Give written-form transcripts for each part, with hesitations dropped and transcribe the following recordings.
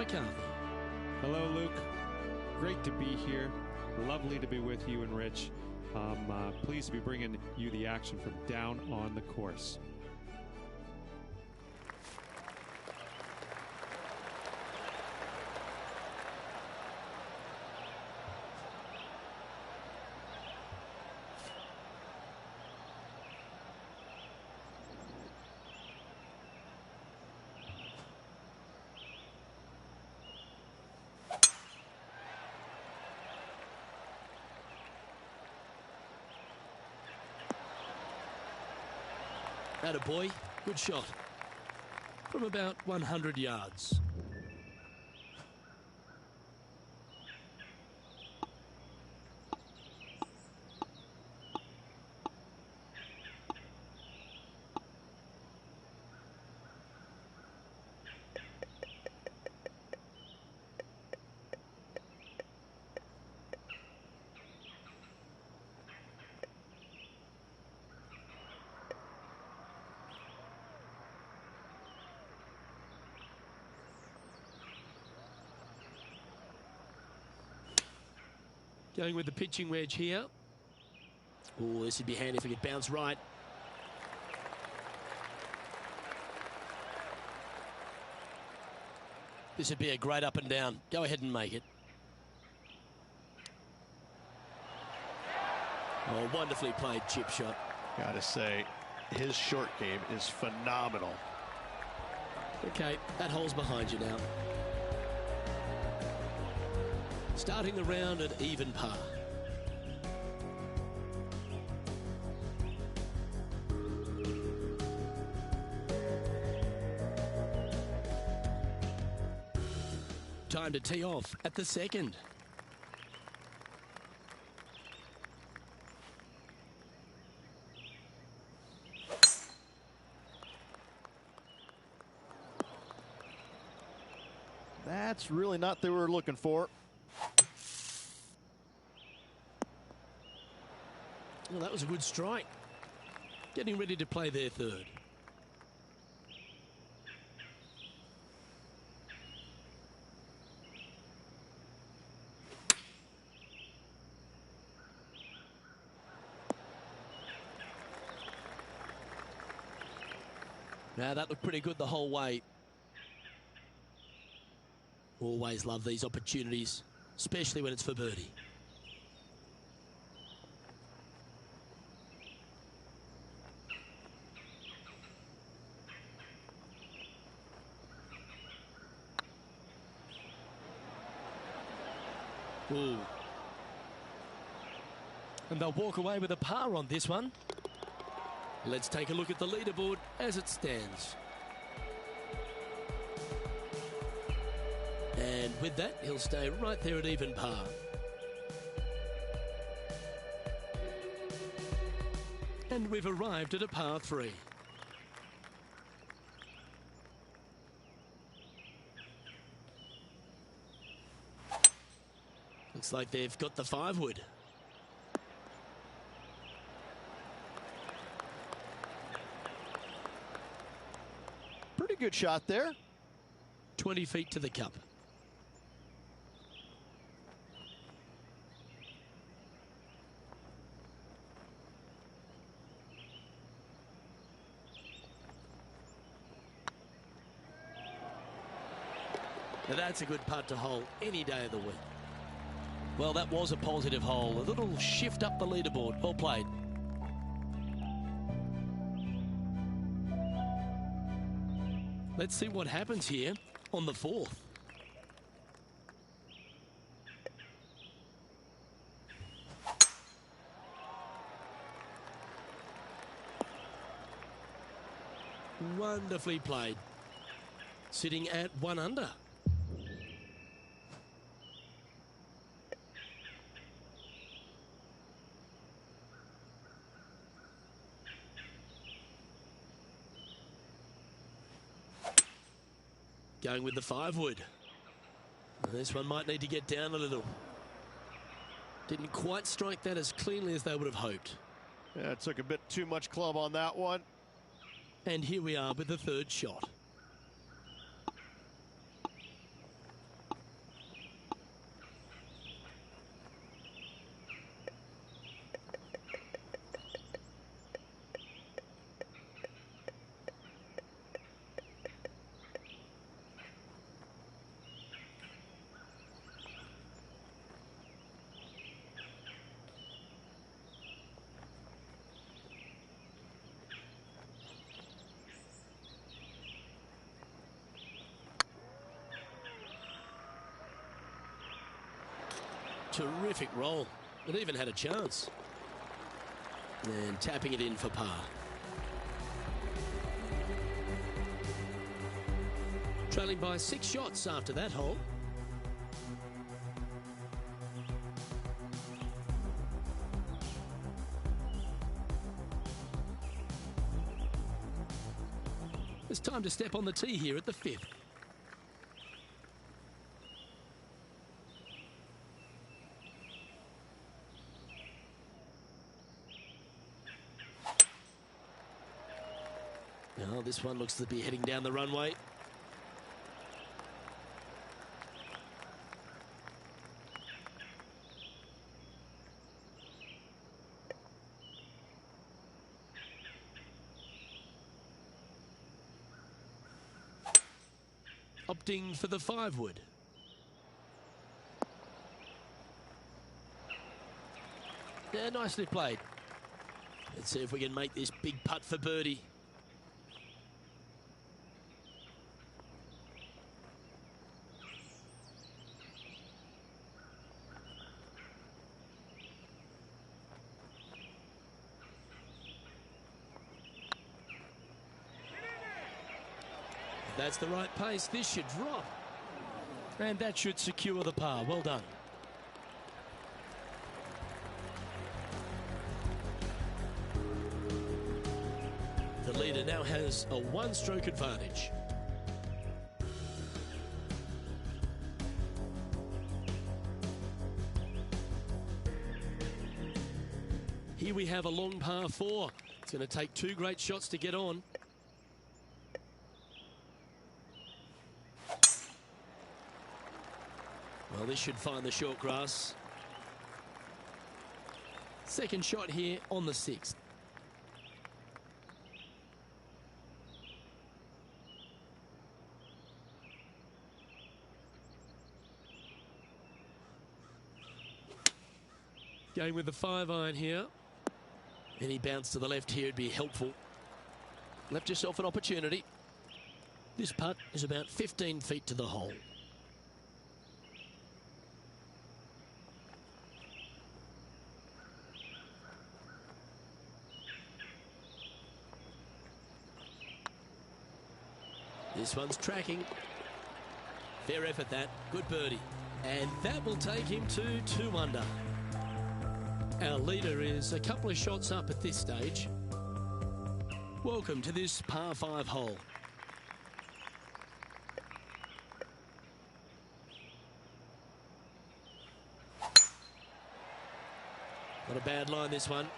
McCarthy. Hello, Luke. Great to be here. Lovely to be with you and Rich. Pleased to be bringing you the action from down on the course. Attaboy, good shot. From about 100 yards. Going with the pitching wedge here. Oh, this would be handy if it could bounce right. This would be a great up and down. Go ahead and make it. Oh, wonderfully played chip shot. Gotta say, his short game is phenomenal. Okay, that hole's behind you now. Starting the round at even par. Time to tee off at the second. That's really not what they were looking for. Well, that was a good strike. Getting ready to play their third. Now that looked pretty good the whole way. Always love these opportunities, especially when it's for birdie. Ooh. And they'll walk away with a par on this one. Let's take a look at the leaderboard as it stands. And with that, he'll stay right there at even par. And we've arrived at a par 3. Looks like they've got the 5-wood. Pretty good shot there. 20 feet to the cup. Now that's a good putt to hole any day of the week. Well, that was a positive hole. A little shift up the leaderboard. Well played. Let's see what happens here on the 4th. Wonderfully played. Sitting at 1 under. Going with the 5-wood. This one might need to get down a little. Didn't quite strike that as cleanly as they would have hoped. Yeah, it took a bit too much club on that one. And here we are with the 3rd shot. Terrific roll. It even had a chance. And tapping it in for par. Trailing by 6 shots after that hole. It's time to step on the tee here at the 5th. Now this one looks to be heading down the runway. Opting for the 5-wood. Yeah, nicely played. Let's see if we can make this big putt for birdie. That's the right pace. This should drop. And that should secure the par. Well done. The leader now has a 1-stroke advantage. Here we have a long par 4. It's going to take 2 great shots to get on. Well, this should find the short grass. Second shot here on the 6th. Going with the 5-iron here. Any bounce to the left here would be helpful. Left yourself an opportunity. This putt is about 15 feet to the hole. This one's tracking. Fair effort that. Good birdie. And that will take him to 2 under. Our leader is a couple of shots up at this stage. Welcome to this par 5 hole. Not a bad line, this one.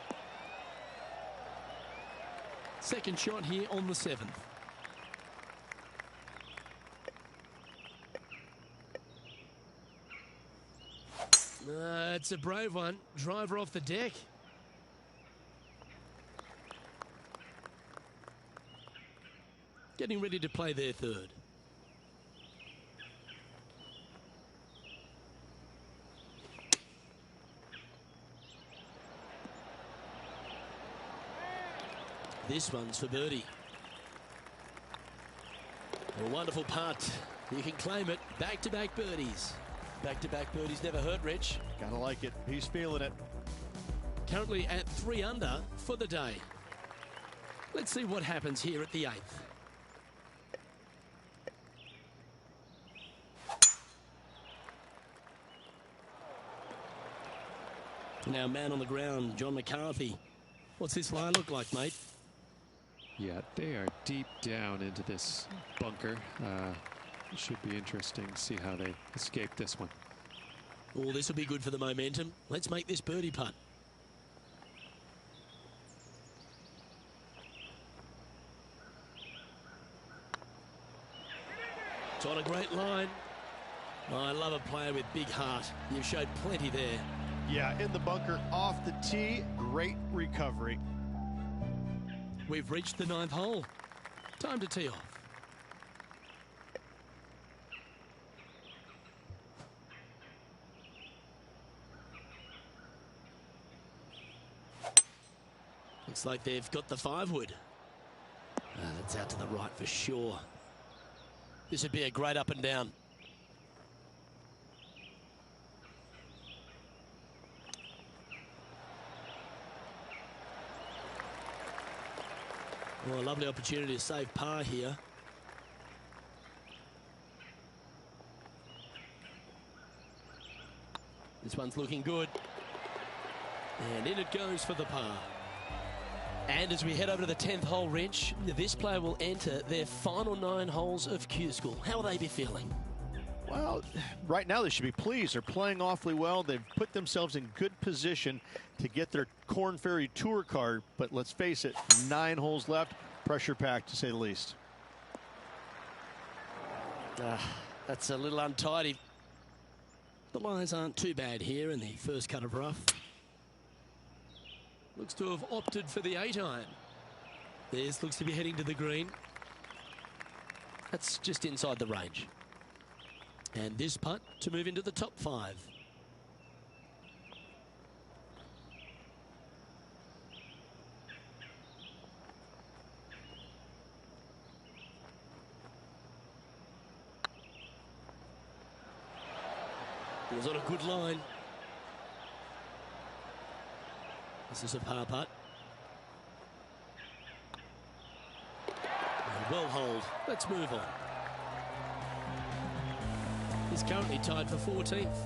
Second shot here on the 7th. It's a brave one. Driver off the deck. Getting ready to play their 3rd. This one's for birdie. A wonderful putt. You can claim it. Back-to-back birdies. Back-to-back birdies never hurt, Rich. Gotta like it. He's feeling it. Currently at 3 under for the day. Let's see what happens here at the 8th. Now, man on the ground, John McCarthy. What's this line look like, mate? Yeah, they are deep down into this bunker. It should be interesting to see how they escape this one. Oh, this will be good for the momentum. Let's make this birdie putt. It's on a great line. Oh, I love a player with big heart. You've showed plenty there. Yeah, in the bunker, off the tee, great recovery. We've reached the 9th hole. Time to tee off. Looks like they've got the 5-wood. That's out to the right for sure. This would be a great up and down. Well, a lovely opportunity to save par here. This one's looking good. And in it goes for the par. And as we head over to the 10th hole, Rich, this player will enter their final 9 holes of Q School. How will they be feeling? Well, right now they should be pleased. They're playing awfully well. They've put themselves in good position to get their Korn Ferry Tour card. But let's face it, 9 holes left. Pressure packed, to say the least. That's a little untidy. The lines aren't too bad here in the first cut of rough. Looks to have opted for the 8-iron. This looks to be heading to the green. That's just inside the range. And this putt to move into the top 5. It was on a good line. This is a par putt. Well hold. Let's move on. He's currently tied for 14th.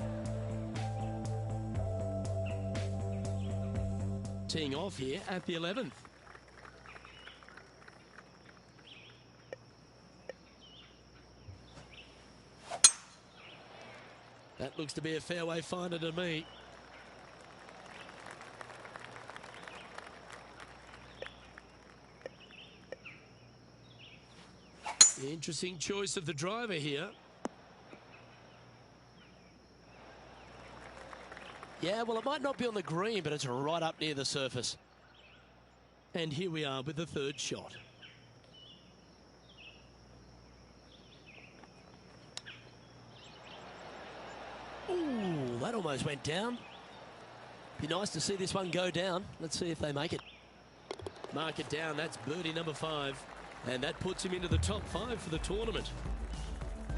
Teeing off here at the 11th. That looks to be a fairway finder to me. Interesting choice of the driver here. Yeah, well, it might not be on the green, but it's right up near the surface. And here we are with the 3rd shot. Ooh, that almost went down. Be nice to see this one go down. Let's see if they make it. Mark it down. That's birdie number 5. And that puts him into the top 5 for the tournament.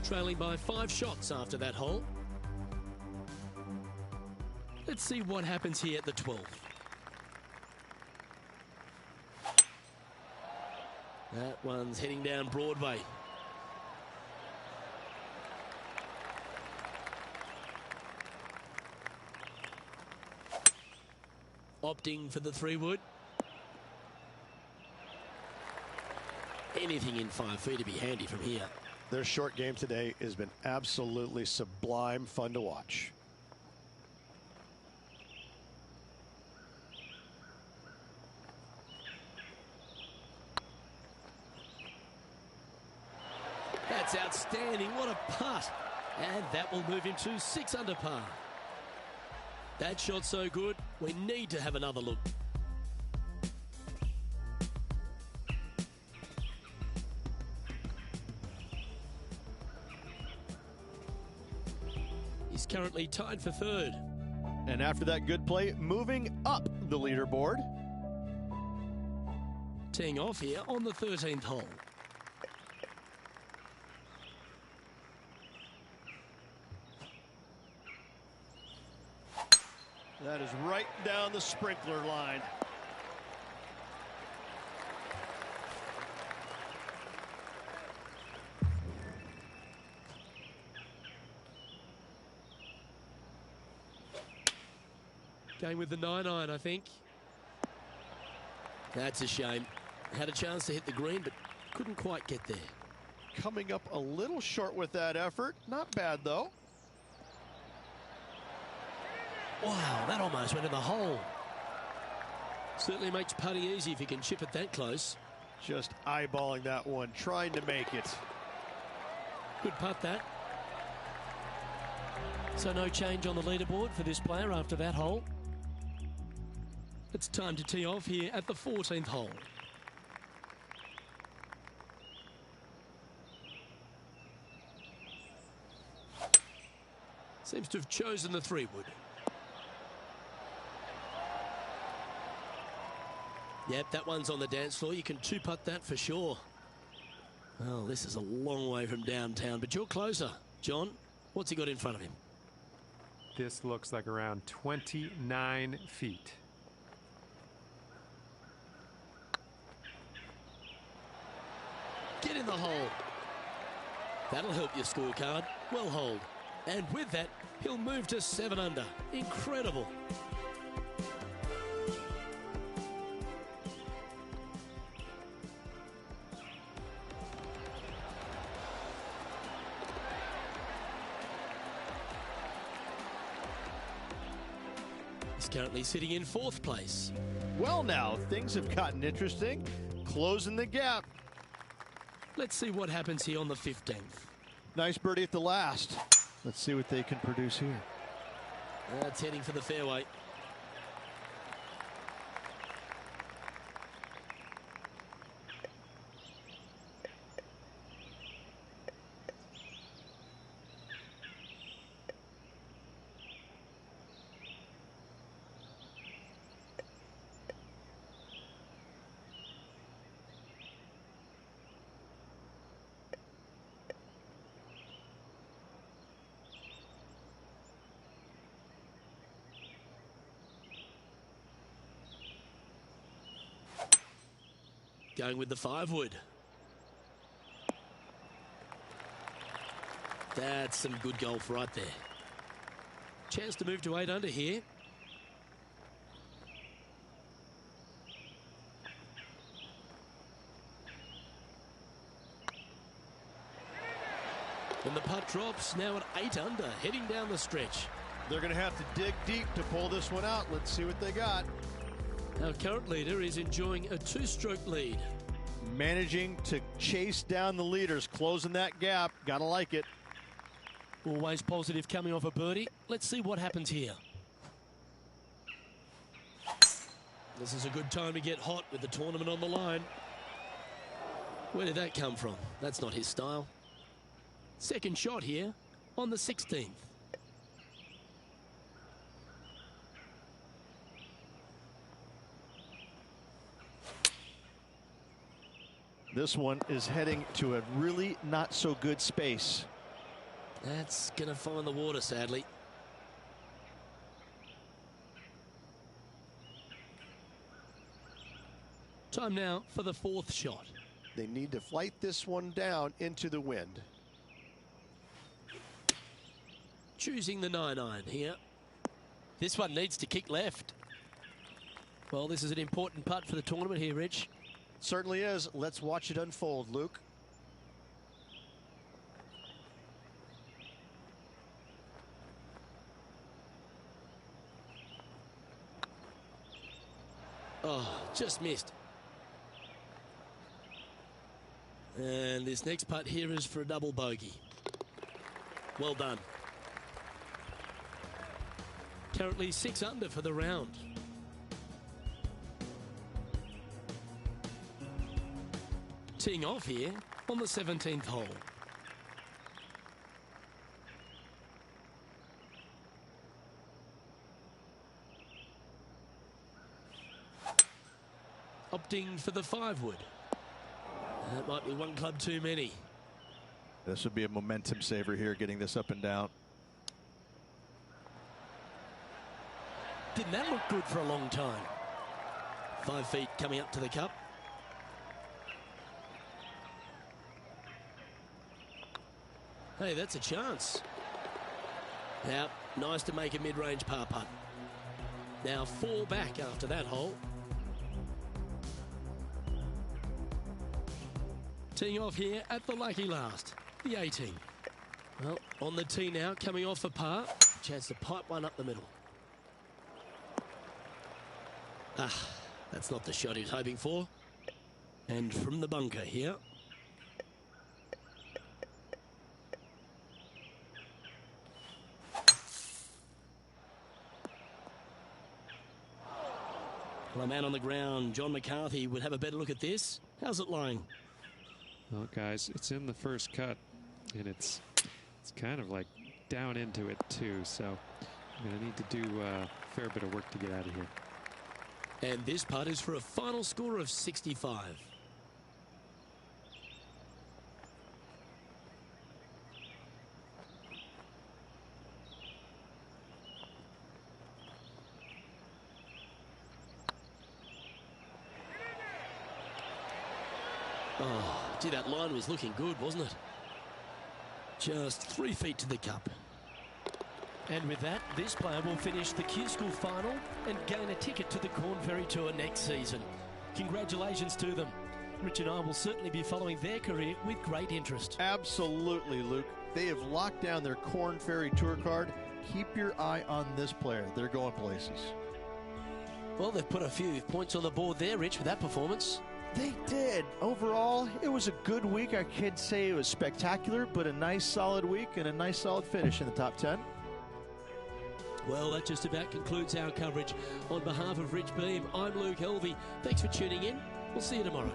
Trailing by 5 shots after that hole. Let's see what happens here at the 12th. That one's heading down Broadway. Opting for the 3-wood. Anything in 5 feet to be handy from here. Their short game today has been absolutely sublime fun to watch. That's outstanding. What a putt. And that will move him to 6 under par. That shot so good, we need to have another look. He's currently tied for 3rd. And after that good play, moving up the leaderboard. Teeing off here on the 13th hole. That is right down the sprinkler line. Going with the 9-iron, I think. That's a shame. Had a chance to hit the green, but couldn't quite get there. Coming up a little short with that effort. Not bad, though. Wow, that almost went in the hole. Certainly makes putting easy if you can chip it that close. Just eyeballing that one, trying to make it. Good putt, that. So no change on the leaderboard for this player after that hole. It's time to tee off here at the 14th hole. Seems to have chosen the 3-wood. Yep, that one's on the dance floor. You can 2-putt that for sure. Well, this is a long way from downtown, but you're closer. John, what's he got in front of him? This looks like around 29 feet. Get in the hole. That'll help your scorecard. Well holed. And with that, he'll move to 7 under. Incredible. He's currently sitting in 4th place. Well, now, things have gotten interesting. Closing the gap. Let's see what happens here on the 15th. Nice birdie at the last. Let's see what they can produce here. That's heading for the fairway. Going with the 5-wood. That's some good golf right there. Chance to move to 8 under here. And the putt drops now at 8 under, heading down the stretch. They're going to have to dig deep to pull this one out. Let's see what they got. Our current leader is enjoying a 2-stroke lead. Managing to chase down the leaders, closing that gap. Gotta like it. Always positive coming off a birdie. Let's see what happens here. This is a good time to get hot with the tournament on the line. Where did that come from? That's not his style. Second shot here on the 16th. This one is heading to a really not so good space. That's going to find the water, sadly. Time now for the 4th shot. They need to flight this one down into the wind. Choosing the 9-iron here. This one needs to kick left. Well, this is an important putt for the tournament here, Rich. Certainly is. Let's watch it unfold, Luke. Oh, just missed. And this next putt here is for a double bogey. Well done. Currently 6 under for the round. Teeing off here on the 17th hole. Opting for the 5-wood. That might be one club too many. This would be a momentum saver here, getting this up and down. Didn't that look good for a long time? 5 feet coming up to the cup. Hey, that's a chance. Now, nice to make a mid-range par putt. Now 4 back after that hole. Teeing off here at the lucky last, the 18. Well, on the tee now, coming off a par. Chance to pipe one up the middle. Ah, that's not the shot he was hoping for. And from the bunker here. Well, a man on the ground, John McCarthy, would have a better look at this. How's it lying? Well, guys, it's in the first cut, and it's kind of like down into it too. So I'm going to need to do a fair bit of work to get out of here. And this putt is for a final score of 65. Oh, Gee, that line was looking good, wasn't it? Just 3 feet to the cup. And with that, this player will finish the Q School final and gain a ticket to the Corn Ferry Tour next season. Congratulations to them. Rich and I will certainly be following their career with great interest. Absolutely, Luke. They have locked down their Corn Ferry Tour card. Keep your eye on this player. They're going places. Well, they've put a few points on the board there, Rich, with that performance. They did. Overall, it was a good week. I can't say it was spectacular, but a nice solid week and a nice solid finish in the top 10. Well, that just about concludes our coverage. On behalf of Rich Beam, I'm Luke Helvey. Thanks for tuning in. We'll see you tomorrow.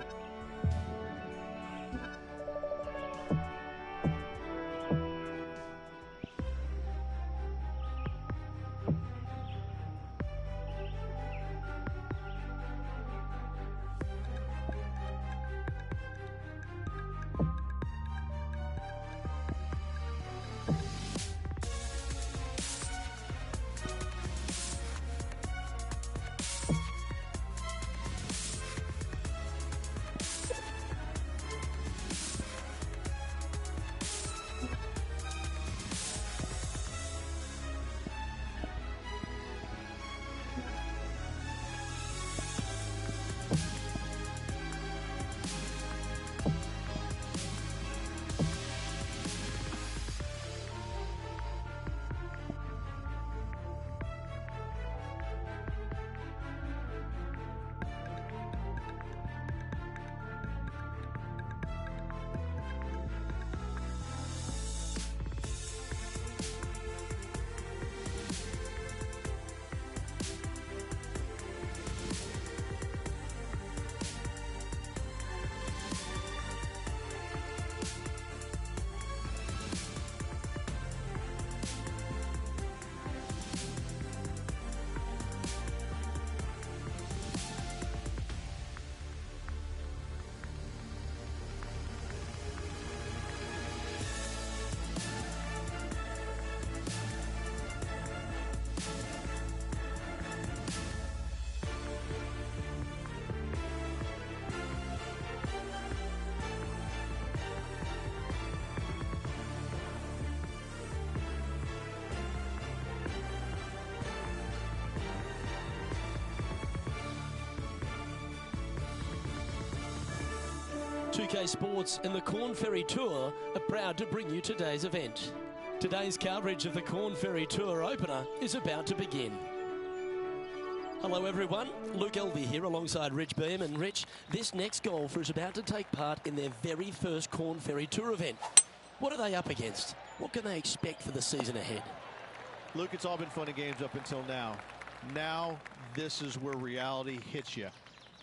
UK Sports and the Corn Ferry Tour are proud to bring you today's event. Today's coverage of the Corn Ferry Tour opener is about to begin. Hello everyone, Luke Elvey here alongside Rich Beam. And Rich, this next golfer is about to take part in their very first Corn Ferry Tour event. What are they up against? What can they expect for the season ahead? Luke, it's all been fun and games up until now. Now, this is where reality hits you.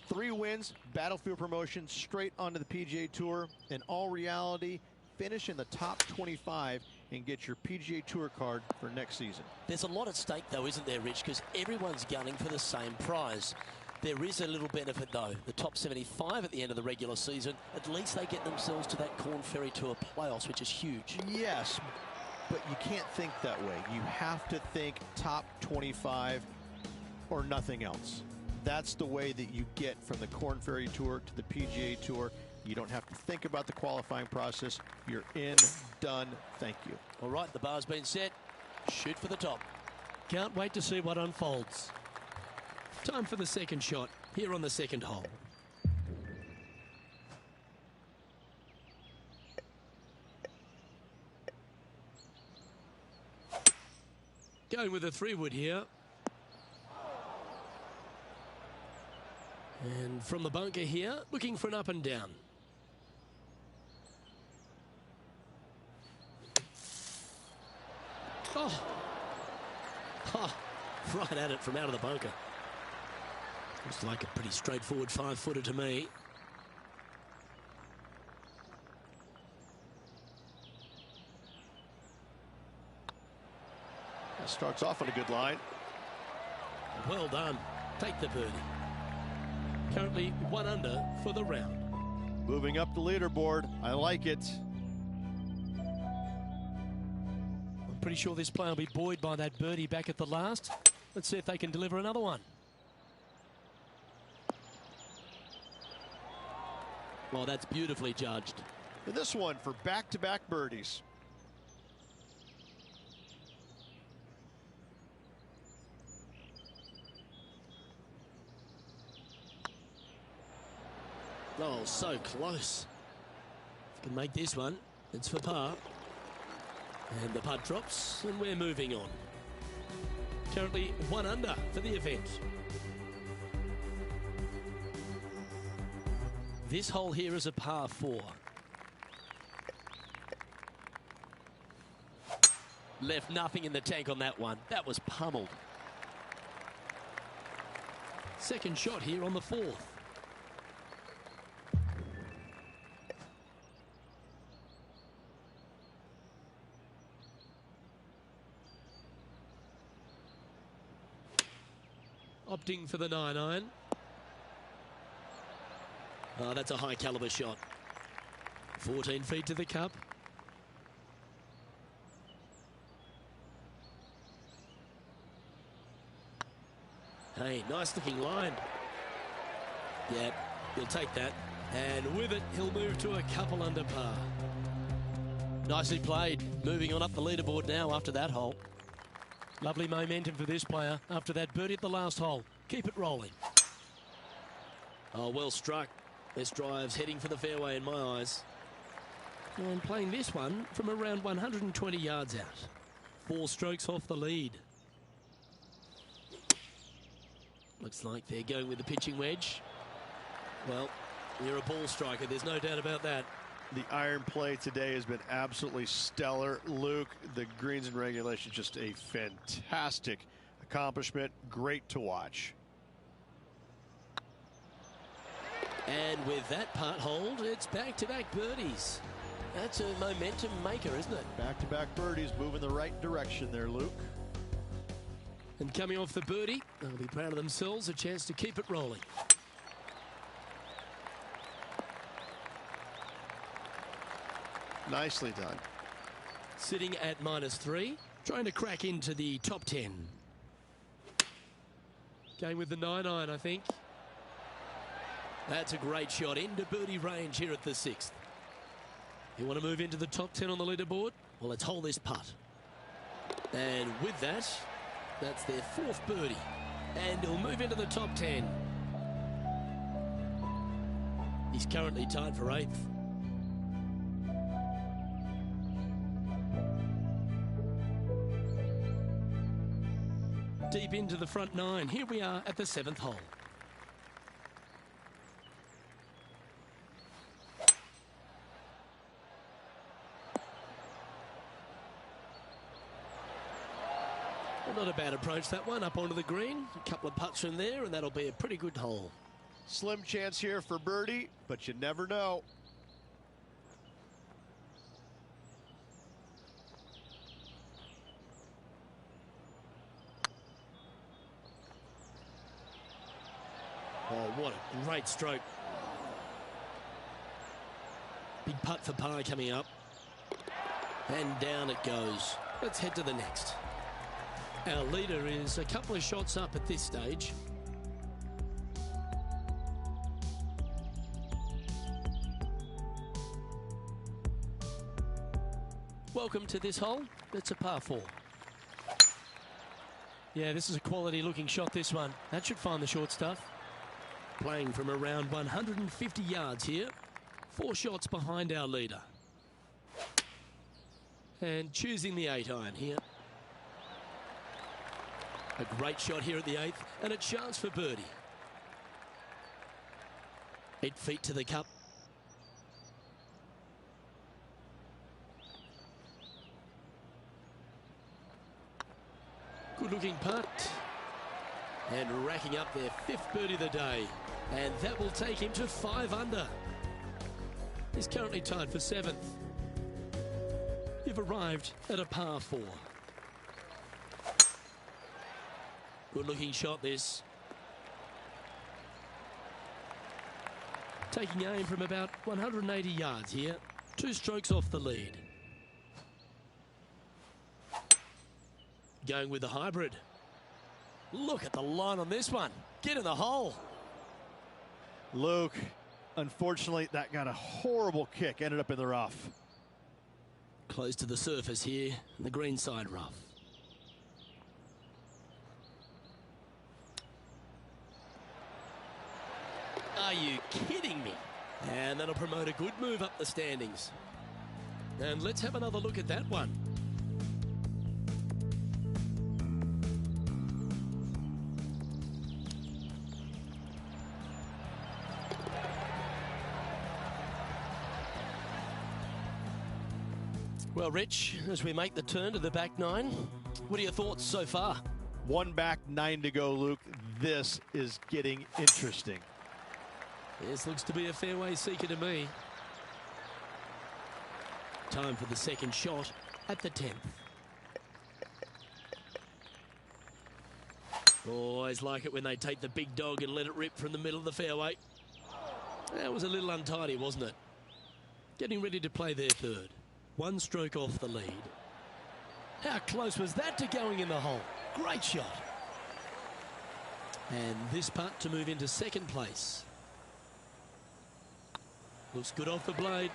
3 wins, battlefield promotion, straight onto the PGA Tour. In all reality, finish in the top 25 and get your PGA Tour card for next season. There's a lot at stake, though, isn't there, Rich? Because everyone's gunning for the same prize. There is a little benefit, though. The top 75 at the end of the regular season, at least they get themselves to that Corn Ferry Tour playoffs, which is huge. Yes, but you can't think that way. You have to think top 25 or nothing else. That's the way that you get from the Corn Ferry Tour to the PGA Tour. You don't have to think about the qualifying process. You're in, done, thank you. All right, the bar's been set. Shoot for the top. Can't wait to see what unfolds. Time for the second shot here on the second hole. Going with a 3-wood here. And from the bunker here, looking for an up and down. Oh, right at it from out of the bunker. Looks like a pretty straightforward 5-footer to me. That starts off on a good line. Well done. Take the birdie. Currently 1 under for the round. Moving up the leaderboard. I like it. I'm pretty sure this player will be buoyed by that birdie back at the last. Let's see if they can deliver another one. Well, that's beautifully judged. And this one for back-to-back birdies. Oh, so close. If you can make this one, it's for par. And the putt drops, and we're moving on. Currently 1 under for the event. This hole here is a par 4. Left nothing in the tank on that one. That was pummeled. Second shot here on the 4th. Opting for the 9-iron. Oh, that's a high caliber shot. 14 feet to the cup. Hey, nice looking line. Yeah, he'll take that. And with it, he'll move to a couple under par. Nicely played. Moving on up the leaderboard now after that hole. Lovely momentum for this player after that birdie at the last hole. Keep it rolling. Oh, well struck. This drive's heading for the fairway in my eyes. And playing this one from around 120 yards out. 4 strokes off the lead. Looks like they're going with the pitching wedge. Well, you're a ball striker, there's no doubt about that. The iron play today has been absolutely stellar. Luke, the greens and regulation, just a fantastic accomplishment. Great to watch. And with that putt hold, it's back-to-back birdies. That's a momentum maker, isn't it? Back-to-back birdies, moving the right direction there, Luke. And coming off the birdie, they'll be proud of themselves, a chance to keep it rolling. Nicely done. Sitting at -3, trying to crack into the top 10. Going with the 9-iron, I think. That's a great shot into birdie range here at the 6th. You want to move into the top 10 on the leaderboard? Well, let's hold this putt. And with that, that's their 4th birdie. And he'll move into the top 10. He's currently tied for 8th. Deep into the front 9. Here we are at the 7th hole. Well, not a bad approach, that one, up onto the green. A couple of putts from there, and that'll be a pretty good hole. Slim chance here for birdie, but you never know. Oh, what a great stroke. Big putt for par coming up. And down it goes. Let's head to the next. Our leader is a couple of shots up at this stage. Welcome to this hole. It's a par 4. Yeah, this is a quality looking shot, this one. That should find the short stuff. Playing from around 150 yards here. 4 shots behind our leader. And choosing the 8-iron here. A great shot here at the 8th, and a chance for birdie. 8 feet to the cup. Good looking putt. And racking up their 5th birdie of the day. And that will take him to 5 under. He's currently tied for 7th. You've arrived at a par 4. Good looking shot this. Taking aim from about 180 yards here. 2 strokes off the lead. Going with the hybrid. Look at the line on this one. Get in the hole. Luke, Unfortunately, that got a horrible kick, ended up in the rough. Close to the surface here, the green side rough. Are you kidding me? And that'll promote a good move up the standings. And let's have another look at that one. Well, Rich, as we make the turn to the back nine, what are your thoughts so far? One back, 9 to go, Luke. This is getting interesting. This looks to be a fairway seeker to me. Time for the second shot at the 10th. Always like it when they take the big dog and let it rip from the middle of the fairway. That was a little untidy, wasn't it? Getting ready to play their third. One stroke off the lead. How close was that to going in the hole? Great shot. And this putt to move into second place. Looks good off the blade.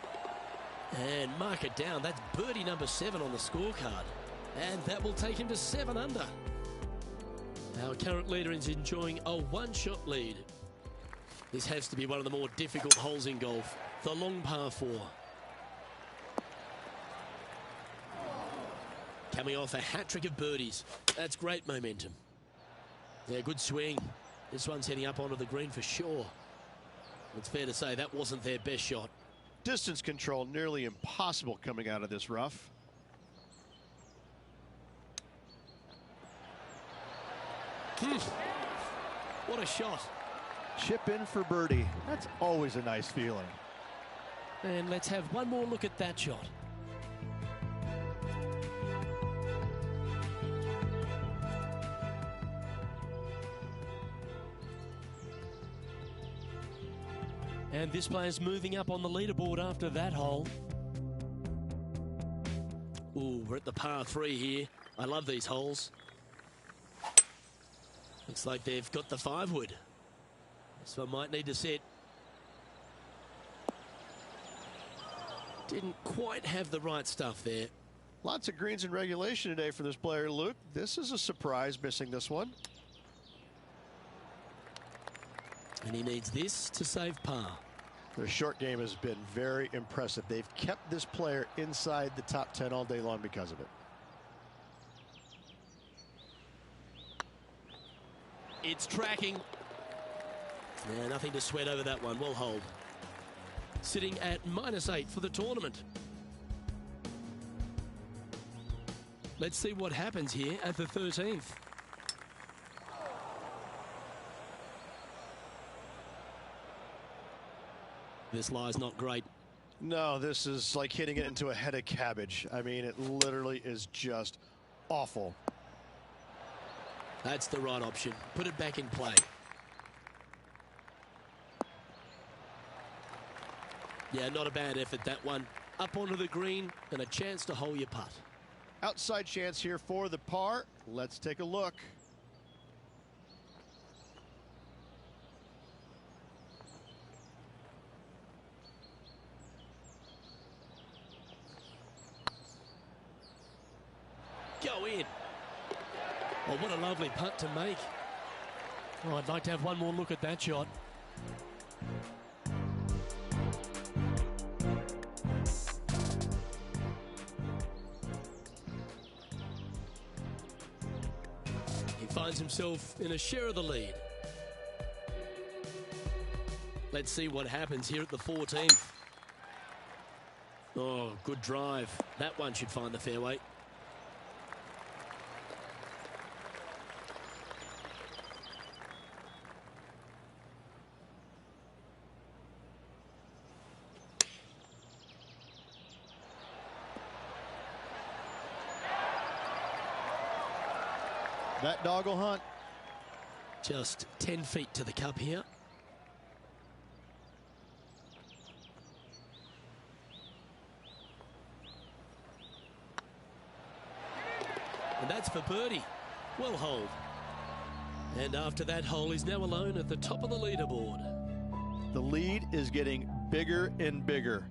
And mark it down. That's birdie number 7 on the scorecard. And that will take him to 7 under. Our current leader is enjoying a one-shot lead. This has to be one of the more difficult holes in golf. The long par 4. Coming off a hat-trick of birdies. That's great momentum. Yeah, good swing. This one's heading up onto the green for sure. It's fair to say that wasn't their best shot. Distance control nearly impossible coming out of this rough. What a shot. Chip in for birdie. That's always a nice feeling. And let's have one more look at that shot. And this player's moving up on the leaderboard after that hole. Ooh, we're at the par 3 here. I love these holes. Looks like they've got the 5-wood. This one might need to set. Didn't quite have the right stuff there. Lots of greens in regulation today for this player, Luke. This is a surprise, missing this one. And he needs this to save par. Their short game has been very impressive. They've kept this player inside the top 10 all day long because of it. It's tracking. Yeah, nothing to sweat over that one. Well hold. Sitting at -8 for the tournament. Let's see what happens here at the 13th. This lie's not great. No, this is like hitting it into a head of cabbage. I mean, it literally is just awful. That's the right option. Put it back in play. Yeah, not a bad effort, that one. Up onto the green and a chance to hole your putt. Outside chance here for the par. Let's take a look. Go in. Oh, what a lovely putt to make. Oh, I'd like to have one more look at that shot. He finds himself in a share of the lead. Let's see what happens here at the 14th. Oh, good drive. That one should find the fairway. That dog will hunt. Just 10 feet to the cup here. And that's for birdie. Well holed. And after that hole, he's now alone at the top of the leaderboard. The lead is getting bigger and bigger.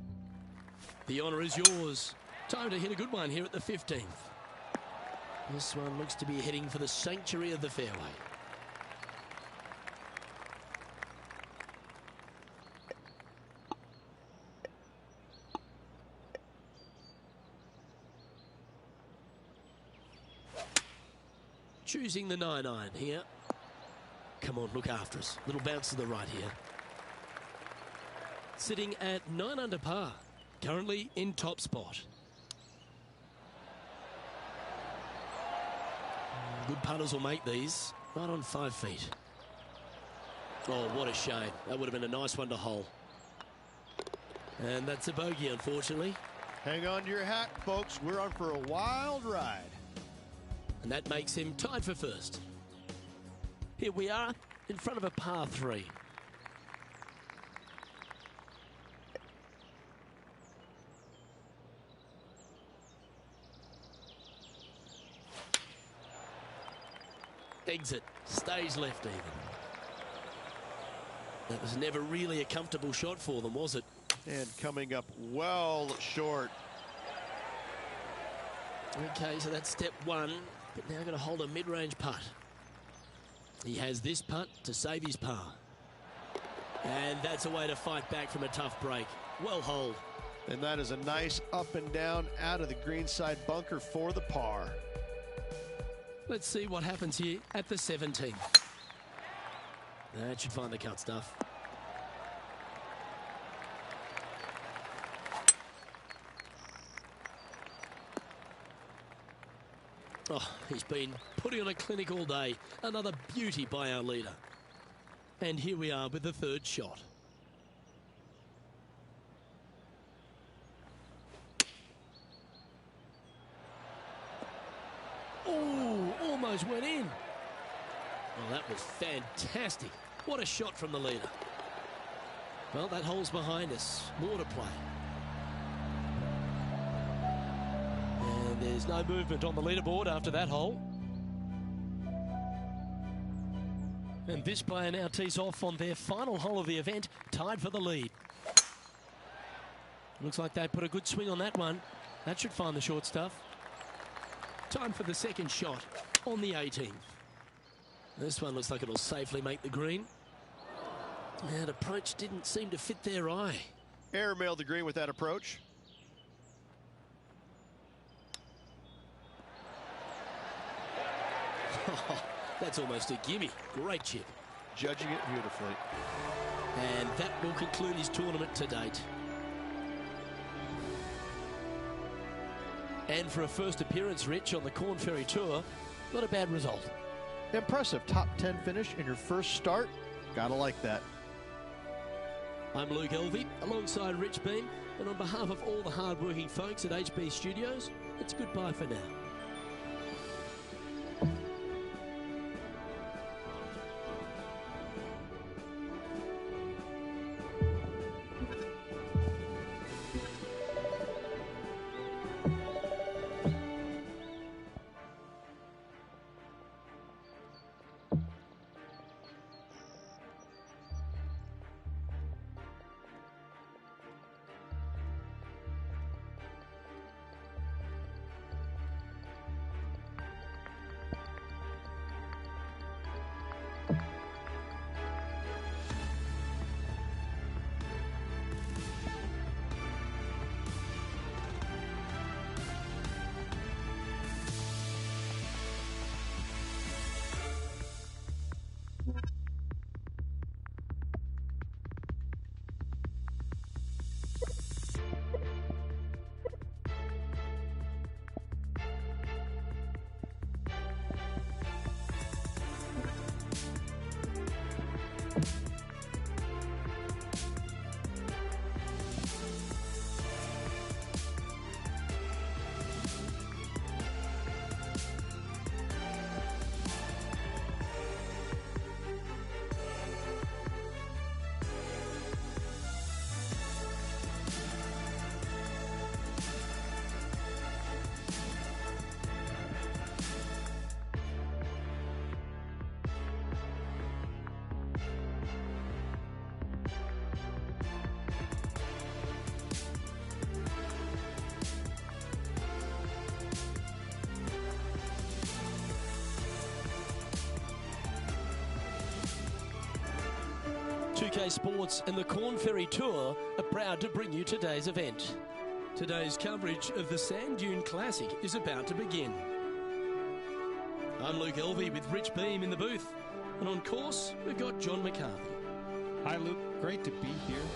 The honour is yours. Time to hit a good one here at the 15th. This one looks to be heading for the sanctuary of the fairway. Choosing the 9-iron here. Come on, look after us. Little bounce to the right here. Sitting at 9 under par. Currently in top spot. Good putters will make these. Right on 5 feet. Oh, what a shame. That would have been a nice one to hole. And that's a bogey, unfortunately. Hang on to your hat, folks. We're on for a wild ride. And that makes him tied for first. Here we are in front of a par 3. Exit, stays left even. That was never really a comfortable shot for them, was it? And coming up well short. Okay, so that's step 1, but now going to hold a mid-range putt. He has this putt to save his par. And that's a way to fight back from a tough break. Well holed. And that is a nice up and down out of the greenside bunker for the par. Let's see what happens here at the 17th. That should find the cut stuff. Oh, he's been putting on a clinic all day. Another beauty by our leader. And here we are with the 3rd shot. Oh, almost went in. Well, that was fantastic. What a shot from the leader. Well, that hole's behind us. More to play. And there's no movement on the leaderboard after that hole. And this player now tees off on their final hole of the event, tied for the lead. Looks like they put a good swing on that one. That should find the short stuff. Time for the 2nd shot on the 18th. This one looks like it'll safely make the green. That approach didn't seem to fit their eye. Airmailed the green with that approach. That's almost a gimme. Great chip. Judging it beautifully. And that will conclude his tournament to date. And for a first appearance, Rich, on the Corn Ferry Tour, not a bad result. Impressive top 10 finish in your first start. Gotta like that. I'm Luke Elvey, alongside Rich Beam, and on behalf of all the hard-working folks at HB Studios, it's goodbye for now. 2K Sports and the Corn Ferry Tour are proud to bring you today's event. Today's coverage of the Sand Dune Classic is about to begin. I'm Luke Elvey with Rich Beam in the booth, and on course we've got John McCarthy. Hi Luke, great to be here.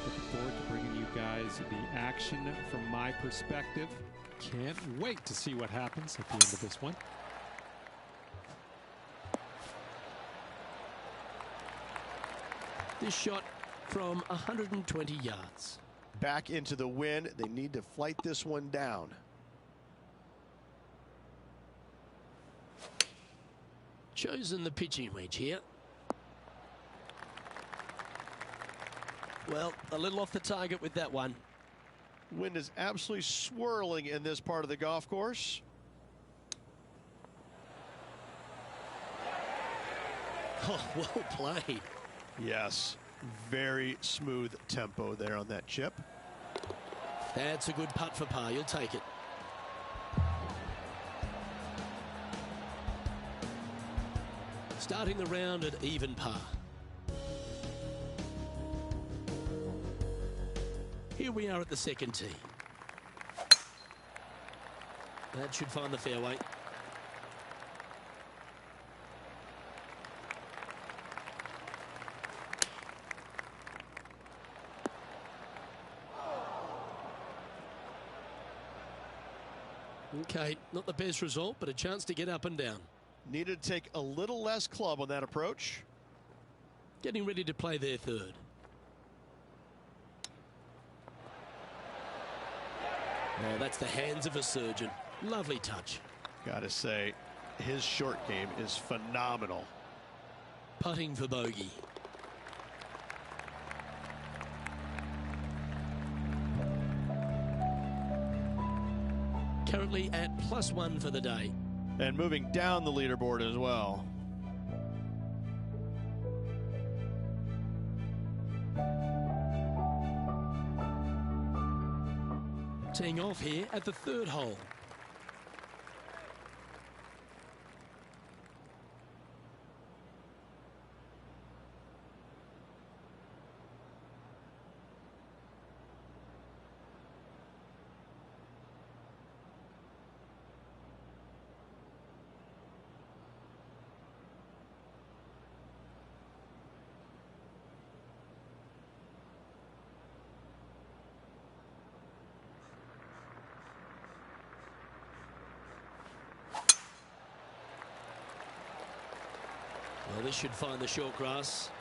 Looking forward to bringing you guys the action from my perspective. Can't wait to see what happens at the end of this one. This shot from 120 yards. Back into the wind. They need to flight this one down. Chosen the pitching wedge here. Well, a little off the target with that one. Wind is absolutely swirling in this part of the golf course. Oh, well played. Yes, very smooth tempo there on that chip. That's a good putt for par. You'll take it. Starting the round at even par. Here we are at the second tee. That should find the fairway. Okay, not the best result, but a chance to get up and down. Needed to take a little less club on that approach. Getting ready to play their third. Oh, that's the hands of a surgeon. Lovely touch. Gotta say, his short game is phenomenal. Putting for bogey. Currently at +1 for the day. And moving down the leaderboard as well. Teeing off here at the third hole. Well, this should find the short grass.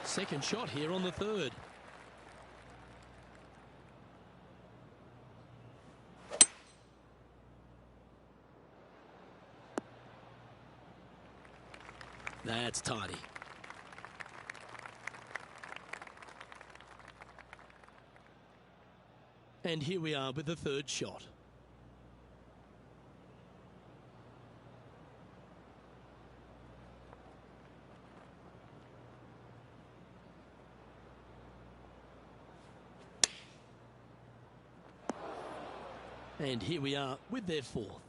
Second shot here on the third. That's tidy. And here we are with the third shot. And here we are with their fourth.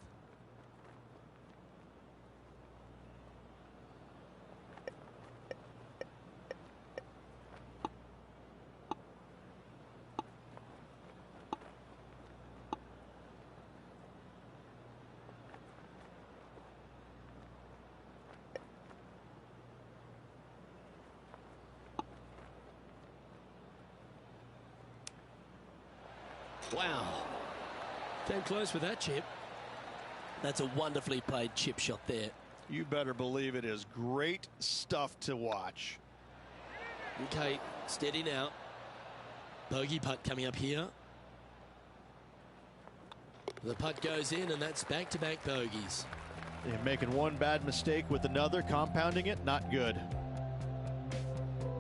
Wow. Came close with that chip. That's a wonderfully played chip shot there. You better believe it is great stuff to watch. Okay, steady now. Bogey putt coming up here. The putt goes in, and that's back-to-back bogeys. And making one bad mistake with another, compounding it, not good.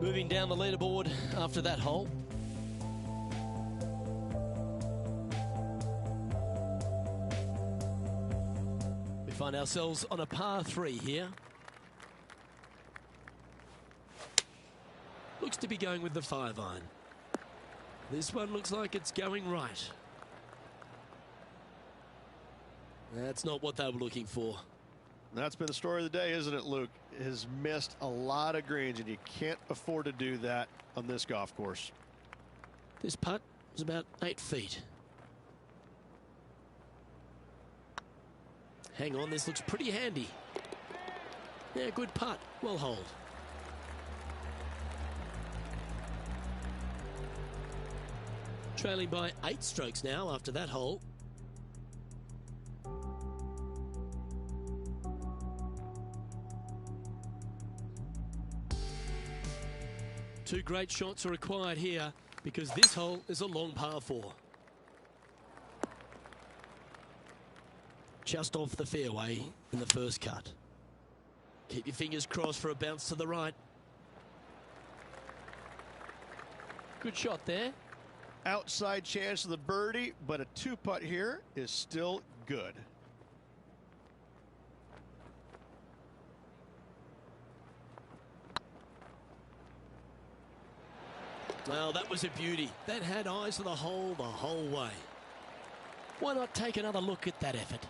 Moving down the leaderboard after that hole. We find ourselves on a par 3 here. Looks to be going with the 5-iron. This one looks like it's going right. That's not what they were looking for. That's been the story of the day, isn't it, Luke? Has missed a lot of greens, and you can't afford to do that on this golf course. This putt is about 8 feet. Hang on, this looks pretty handy. Yeah, good putt. Well hold. Trailing by 8 strokes now after that hole. Two great shots are required here because this hole is a long par 4. Just off the fairway in the first cut. Keep your fingers crossed for a bounce to the right. Good shot there. Outside chance of the birdie, but a 2-putt here is still good. Well, that was a beauty. That had eyes for the whole way. Why not take another look at that effort?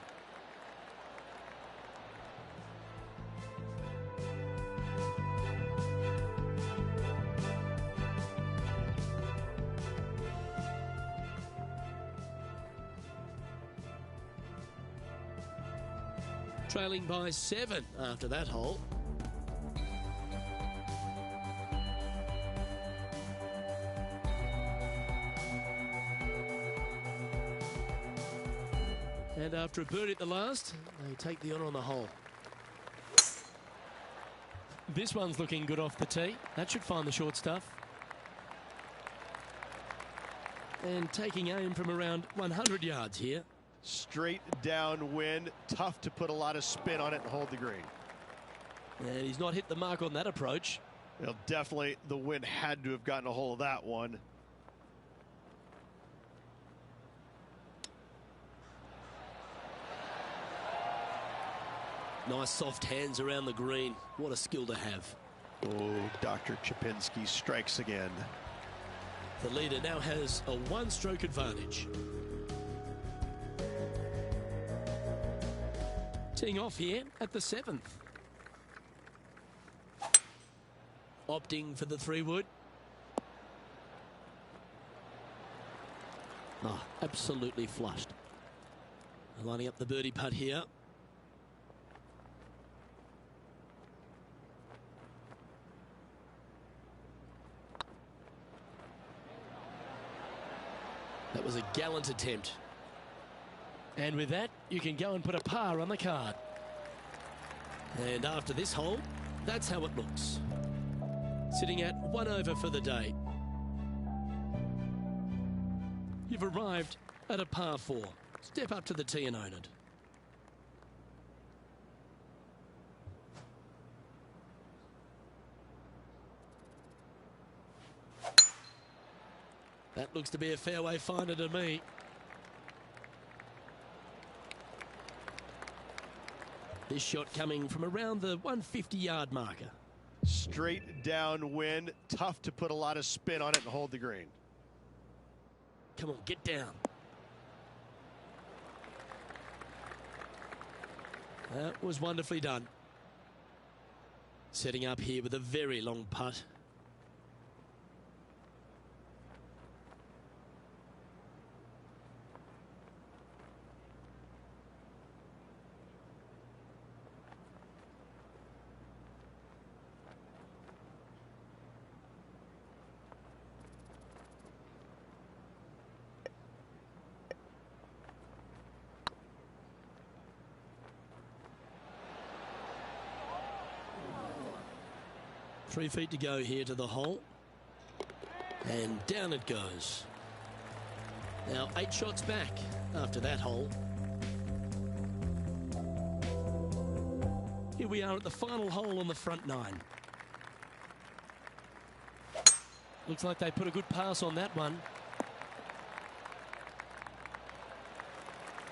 Trailing by 7 after that hole. And after a birdie at the last, they take the honour on the hole. This one's looking good off the tee. That should find the short stuff. And taking aim from around 100 yards here. Straight downwind, tough to put a lot of spin on it and hold the green. And he's not hit the mark on that approach. Well, definitely the wind had to have gotten a hold of that one. Nice soft hands around the green. What a skill to have. Oh, Dr. Chapinski strikes again. The leader now has a 1-stroke advantage. Teeing off here at the 7th. Opting for the 3-wood. Oh, absolutely flushed. Lining up the birdie putt here. That was a gallant attempt. And with that, you can go and put a par on the card. And after this hole, that's how it looks. Sitting at 1 over for the day. You've arrived at a par 4. Step up to the tee and own it. That looks to be a fairway finder to me. This shot coming from around the 150-yard marker. Straight downwind, tough to put a lot of spin on it and hold the green. Come on, get down. That was wonderfully done. Setting up here with a very long putt. Three feet to go here to the hole. And down it goes. Now 8 shots back after that hole. Here we are at the final hole on the front 9. Looks like they put a good pass on that one.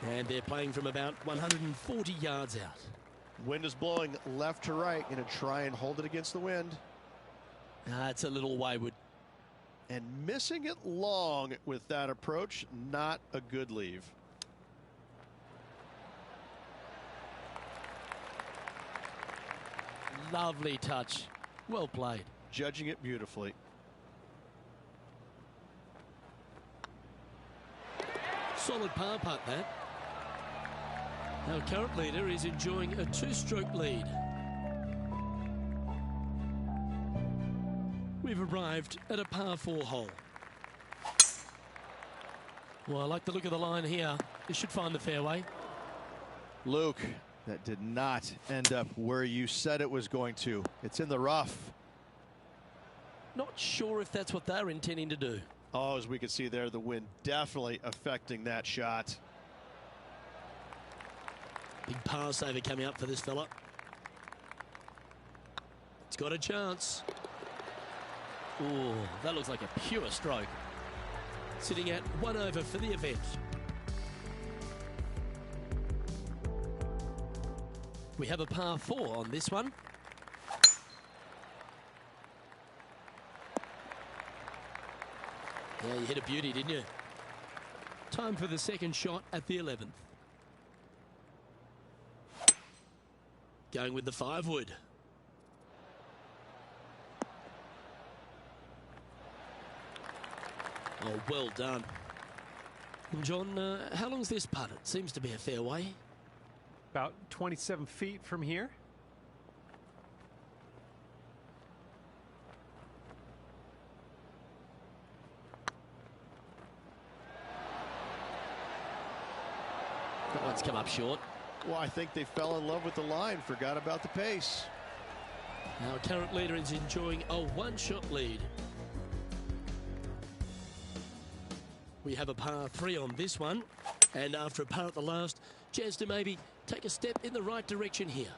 And they're playing from about 140 yards out. Wind is blowing left to right. Going to try and hold it against the wind. It's a little wayward. And missing it long with that approach, not a good leave. Lovely touch. Well played. Judging it beautifully. Solid par putt, that. Our current leader is enjoying a 2-stroke lead. We've arrived at a par 4 hole. Well, I like the look of the line here. This should find the fairway. Luke, that did not end up where you said it was going to. It's in the rough. Not sure if that's what they're intending to do. Oh, as we can see there, the wind definitely affecting that shot. Big par saver coming up for this fella. It's got a chance. Oh, that looks like a pure stroke. Sitting at 1 over for the event. We have a par 4 on this one. Yeah, you hit a beauty, didn't you? Time for the second shot at the 11th. Going with the 5-wood. Oh, well done. And John, how long's this putt? It seems to be a fair way. About 27 feet from here. That one's come up short. Well, I think they fell in love with the line, forgot about the pace. Our current leader is enjoying a 1-shot lead. We have a par 3 on this one, and after a par at the last, chance to maybe take a step in the right direction here.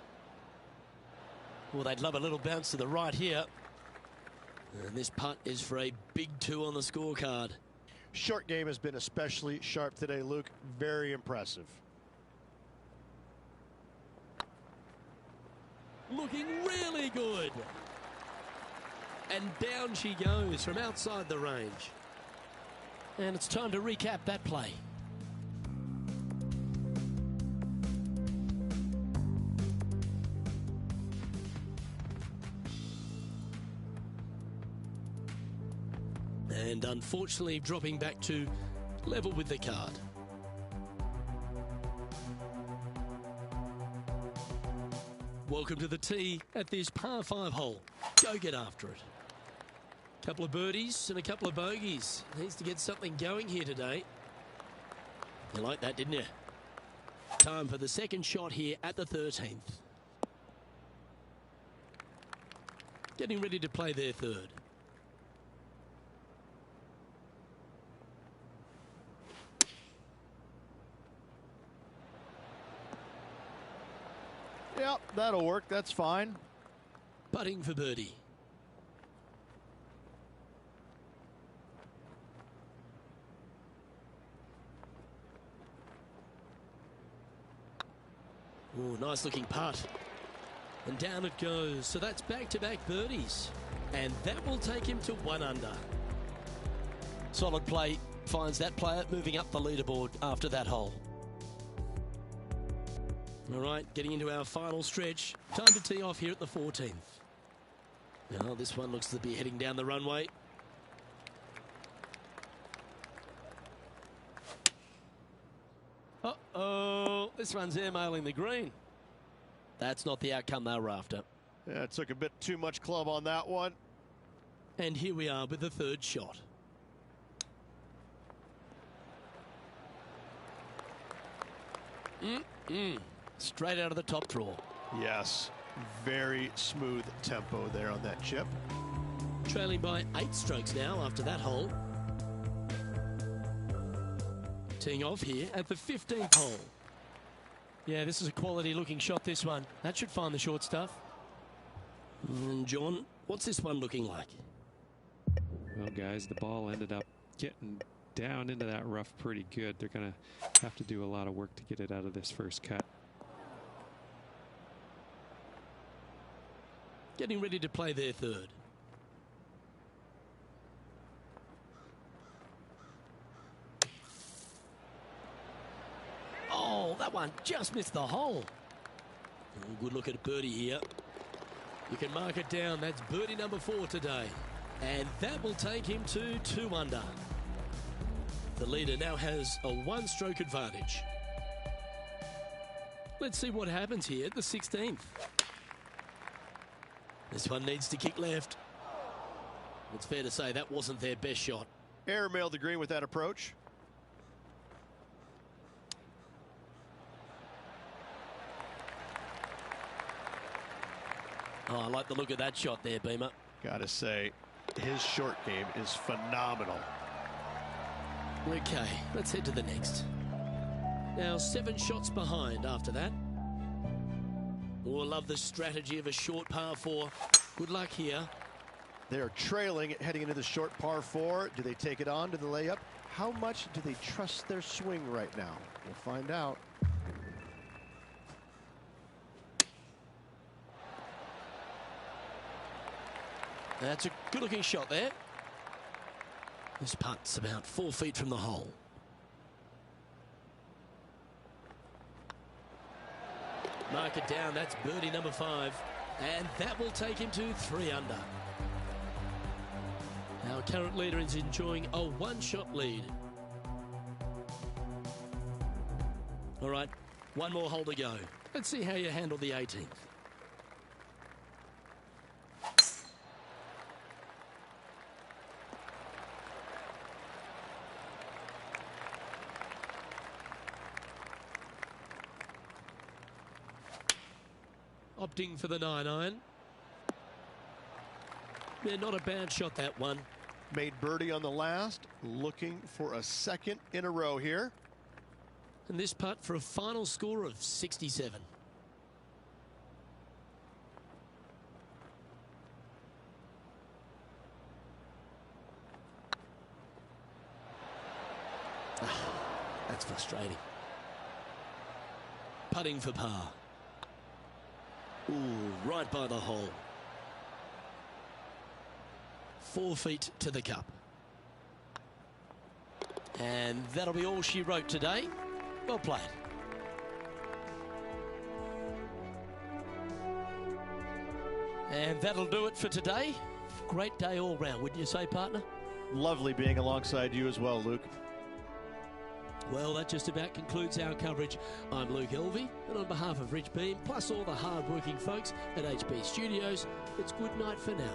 Well, they'd love a little bounce to the right here. And this putt is for a big 2 on the scorecard. Short game has been especially sharp today, Luke. Very impressive. Looking really good. And down she goes from outside the range. And it's time to recap that play. And unfortunately dropping back to level with the card. Welcome to the tee at this par 5 hole. Go get after it. Couple of birdies and a couple of bogeys. Needs to get something going here today. You like that, didn't you? Time for the second shot here at the 13th. Getting ready to play their third. Yep, that'll work. That's fine. Putting for birdie. Oh, nice looking putt. And down it goes. So that's back-to-back birdies. And that will take him to 1 under. Solid play finds that player moving up the leaderboard after that hole. All right, getting into our final stretch. Time to tee off here at the 14th. Now, this one looks to be heading down the runway. Uh-oh, this one's airmailing the green. That's not the outcome they were after. Yeah, it took a bit too much club on that one. And here we are with the third shot. Straight out of the top draw. Yes, very smooth tempo there on that chip. Trailing by 8 strokes now after that hole. Teeing off here at the 15th hole. Yeah, this is a quality looking shot, this one. That should find the short stuff. And John, what's this one looking like? Well, guys, the ball ended up getting down into that rough pretty good. They're going to have to do a lot of work to get it out of this first cut. Getting ready to play their third. Oh, that one just missed the hole. Oh, good look at birdie here. You can mark it down. That's birdie number 4 today. And that will take him to 2 under. The leader now has a 1-stroke advantage. Let's see what happens here at the 16th. This one needs to kick left. It's fair to say that wasn't their best shot. Airmailed the green with that approach. Oh, I like the look of that shot there, Beamer. Gotta say, his short game is phenomenal. Okay, let's head to the next. Now 7 shots behind after that. Oh, I love the strategy of a short par 4. Good luck here. They are trailing heading into the short par 4. Do they take it on to the layup? How much do they trust their swing right now? We'll find out. That's a good-looking shot there. This putt's about 4 feet from the hole. Mark it down. That's birdie number 5. And that will take him to 3 under. Our current leader is enjoying a 1-shot lead. All right, 1 more hole to go. Let's see how you handle the 18th. Opting for the 9-iron. Yeah, not a bad shot, that one. Made birdie on the last, looking for a second in a row here. And this putt for a final score of 67. That's frustrating. Putting for par. Ooh, right by the hole. 4 feet to the cup. And that'll be all she wrote today. Well played. And that'll do it for today. Great day all round, wouldn't you say, partner? Lovely being alongside you as well, Luke. Well, that just about concludes our coverage. I'm Luke Elvey, and on behalf of Rich Beam, plus all the hard-working folks at HB Studios, it's good night for now.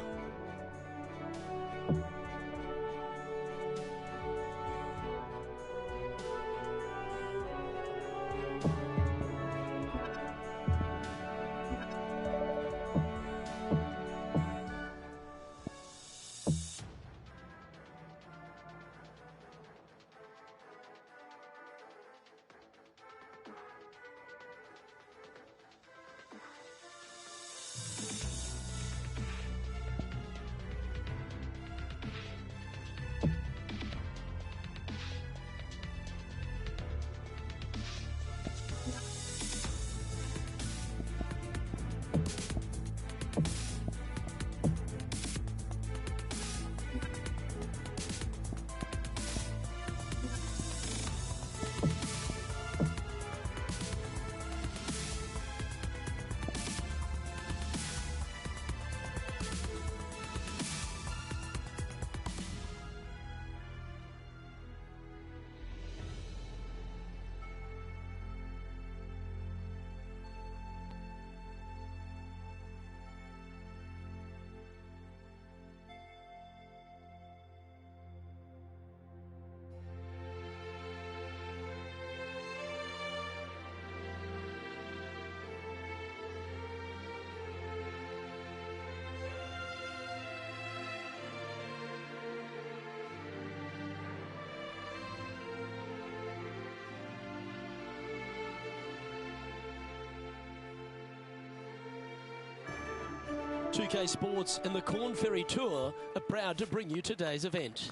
UK Sports and the Corn Ferry Tour are proud to bring you today's event.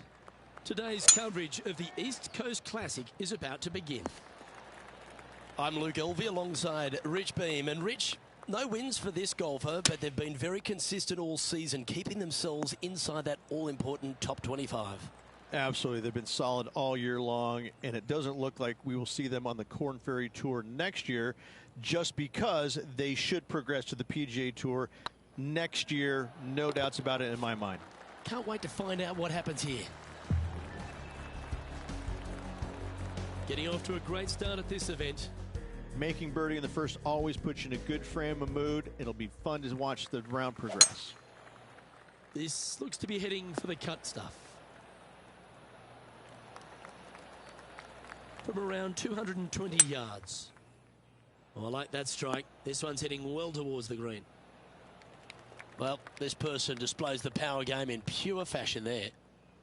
Today's coverage of the East Coast Classic is about to begin. I'm Luke Elvey alongside Rich Beam. And Rich, no wins for this golfer, but they've been very consistent all season, keeping themselves inside that all-important top 25. Absolutely. They've been solid all year long, and it doesn't look like we will see them on the Corn Ferry Tour next year just because they should progress to the PGA Tour next year. No doubts about it in my mind. Can't wait to find out what happens here. Getting off to a great start at this event. Making birdie in the first always puts you in a good frame of mood. It'll be fun to watch the round progress. This looks to be heading for the cut stuff. From around 220 yards. Oh, I like that strike. This one's heading well towards the green. Well, this person displays the power game in pure fashion there.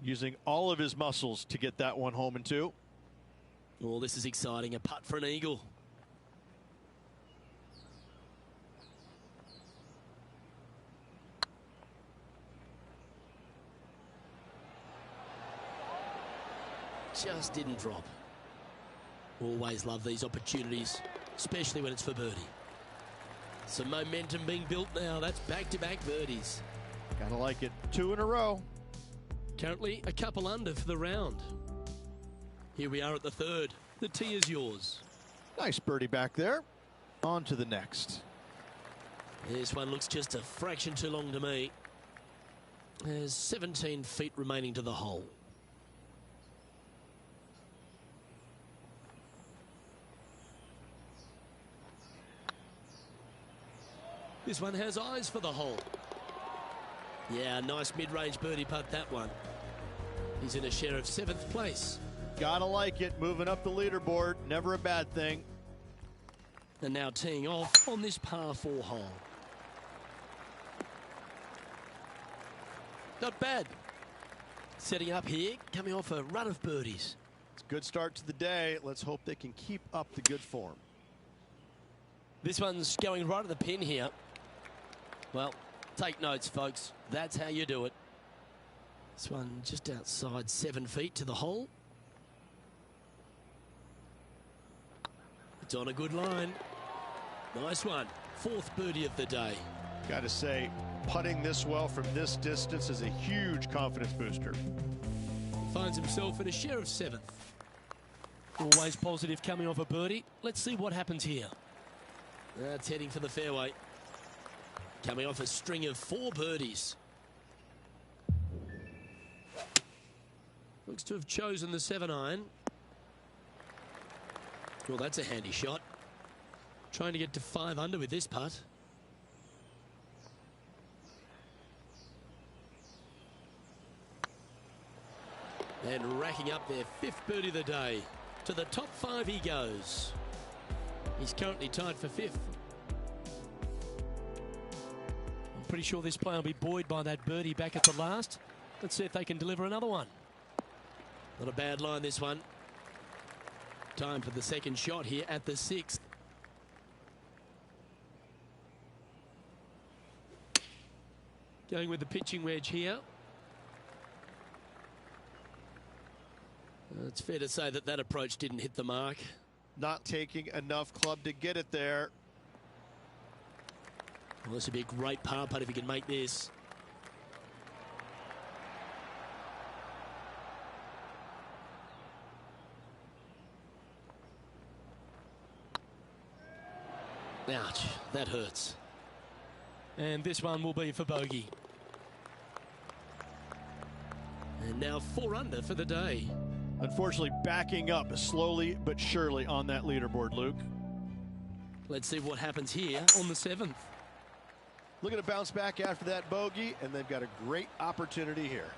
Using all of his muscles to get that one home and two. Oh, this is exciting. A putt for an eagle. Just didn't drop. Always love these opportunities, especially when it's for birdie. Some momentum being built now. That's back-to-back birdies. Gotta like it. 2 in a row. Currently a couple under for the round. Here we are at the third. The tee is yours. Nice birdie back there. On to the next. This one looks just a fraction too long to me. There's 17 feet remaining to the hole. This one has eyes for the hole. Yeah, nice mid-range birdie putt, that one. He's in a share of 7th place. Gotta like it. Moving up the leaderboard. Never a bad thing. And now teeing off on this par 4 hole. Not bad. Setting up here, coming off a run of birdies. It's a good start to the day. Let's hope they can keep up the good form. This one's going right at the pin here. Well, take notes, folks. That's how you do it. This one just outside 7 feet to the hole. It's on a good line. Nice one. 4th birdie of the day. Gotta say, putting this well from this distance is a huge confidence booster. Finds himself in a share of 7th. Always positive coming off a birdie. Let's see what happens here. That's heading for the fairway. Coming off a string of 4 birdies. Looks to have chosen the 7-iron. Well, that's a handy shot. Trying to get to 5 under with this putt. And racking up their 5th birdie of the day. To the top 5 he goes. He's currently tied for 5th. I'm pretty sure this player will be buoyed by that birdie back at the last. Let's see if they can deliver another one. Not a bad line, this one. Time for the second shot here at the 6th. Going with the pitching wedge here. It's fair to say that that approach didn't hit the mark. Not taking enough club to get it there. Well, this would be a great par putt if he can make this. Ouch, that hurts. And this one will be for bogey. And now 4 under for the day. Unfortunately, backing up slowly but surely on that leaderboard, Luke. Let's see what happens here on the 7th. Looking to bounce back after that bogey, and they've got a great opportunity here.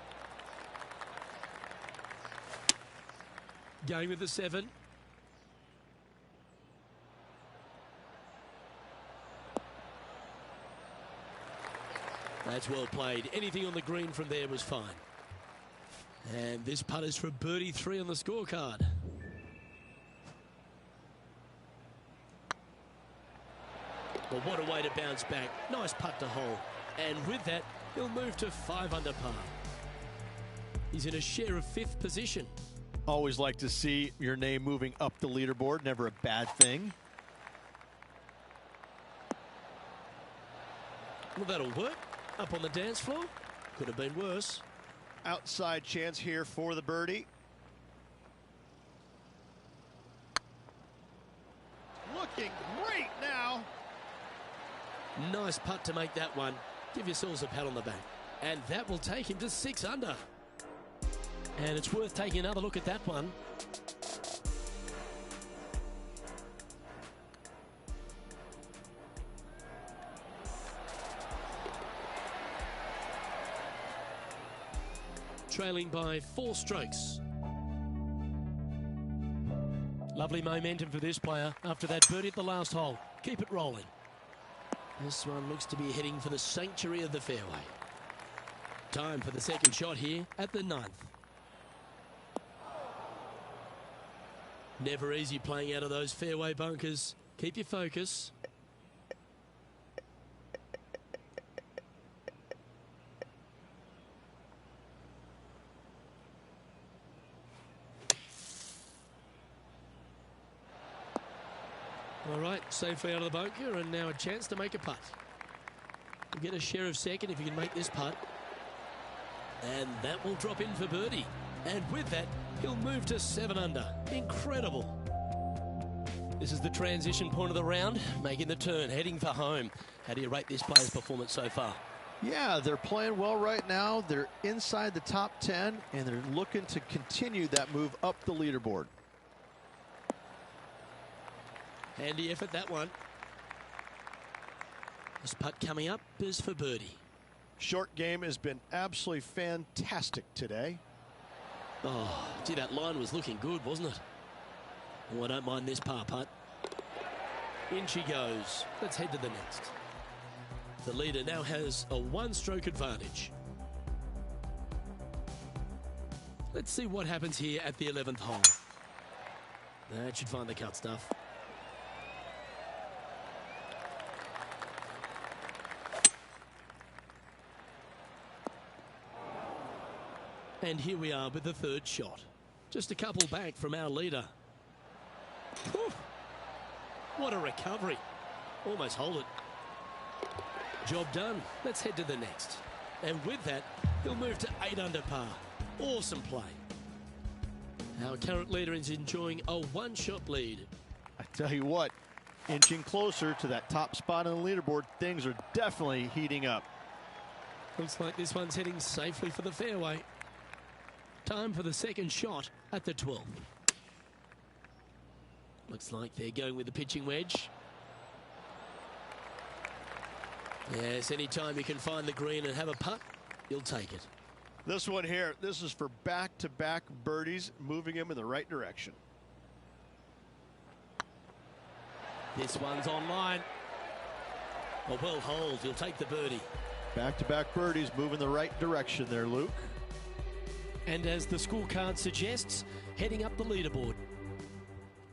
Going with the 7. That's well played. Anything on the green from there was fine. And this putt is for birdie 3 on the scorecard. Well, what a way to bounce back. Nice putt to hole. And with that, he'll move to 5 under par. He's in a share of 5th position. Always like to see your name moving up the leaderboard. Never a bad thing. Well, that'll work. Up on the dance floor. Could have been worse. Outside chance here for the birdie. Looking great now. Nice putt to make that one. Give yourselves a pat on the back. And that will take him to 6 under. And it's worth taking another look at that one. Trailing by 4 strokes. Lovely momentum for this player after that birdie at the last hole. Keep it rolling. This one looks to be heading for the sanctuary of the fairway. Time for the second shot here at the 9th. Never easy playing out of those fairway bunkers. Keep your focus. All right, safely out of the bunker, and now a chance to make a putt. You'll get a share of second if you can make this putt. And that will drop in for birdie. And with that, he'll move to 7 under. Incredible. This is the transition point of the round, making the turn, heading for home. How do you rate this player's performance so far? Yeah, they're playing well right now. They're inside the top 10, and they're looking to continue that move up the leaderboard. Handy effort, that one. This putt coming up is for birdie. Short game has been absolutely fantastic today. Oh, gee, that line was looking good, wasn't it? Oh, I don't mind this par putt. In she goes. Let's head to the next. The leader now has a 1-stroke advantage. Let's see what happens here at the 11th hole. That should find the cut stuff. And here we are with the 3rd shot. Just a couple back from our leader. Whew. What a recovery. Almost hold it. Job done. Let's head to the next. And with that, he'll move to 8 under par. Awesome play. Our current leader is enjoying a 1-shot lead. I tell you what, inching closer to that top spot on the leaderboard, things are definitely heating up. Looks like this one's heading safely for the fairway. Time for the second shot at the 12th. Looks like they're going with the pitching wedge. Yes, anytime you can find the green and have a putt, you'll take it. This one here, this is for back-to-back birdies, moving him in the right direction. This one's online. A well hold, you'll take the birdie. Back-to-back birdies, moving the right direction there, Luke. And as the scorecard suggests, heading up the leaderboard.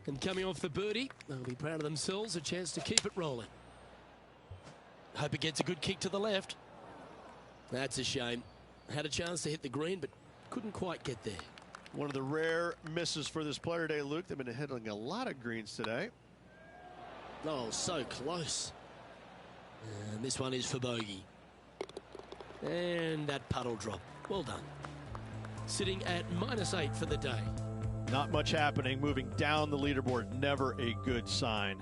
And coming off the birdie, they'll be proud of themselves, a chance to keep it rolling. Hope it gets a good kick to the left. That's a shame. Had a chance to hit the green, but couldn't quite get there. One of the rare misses for this player today, Luke. They've been hitting a lot of greens today. Oh, so close. And this one is for bogey. And that puddle drop. Well done. Sitting at -8 for the day. Not much happening, moving down the leaderboard. Never a good sign.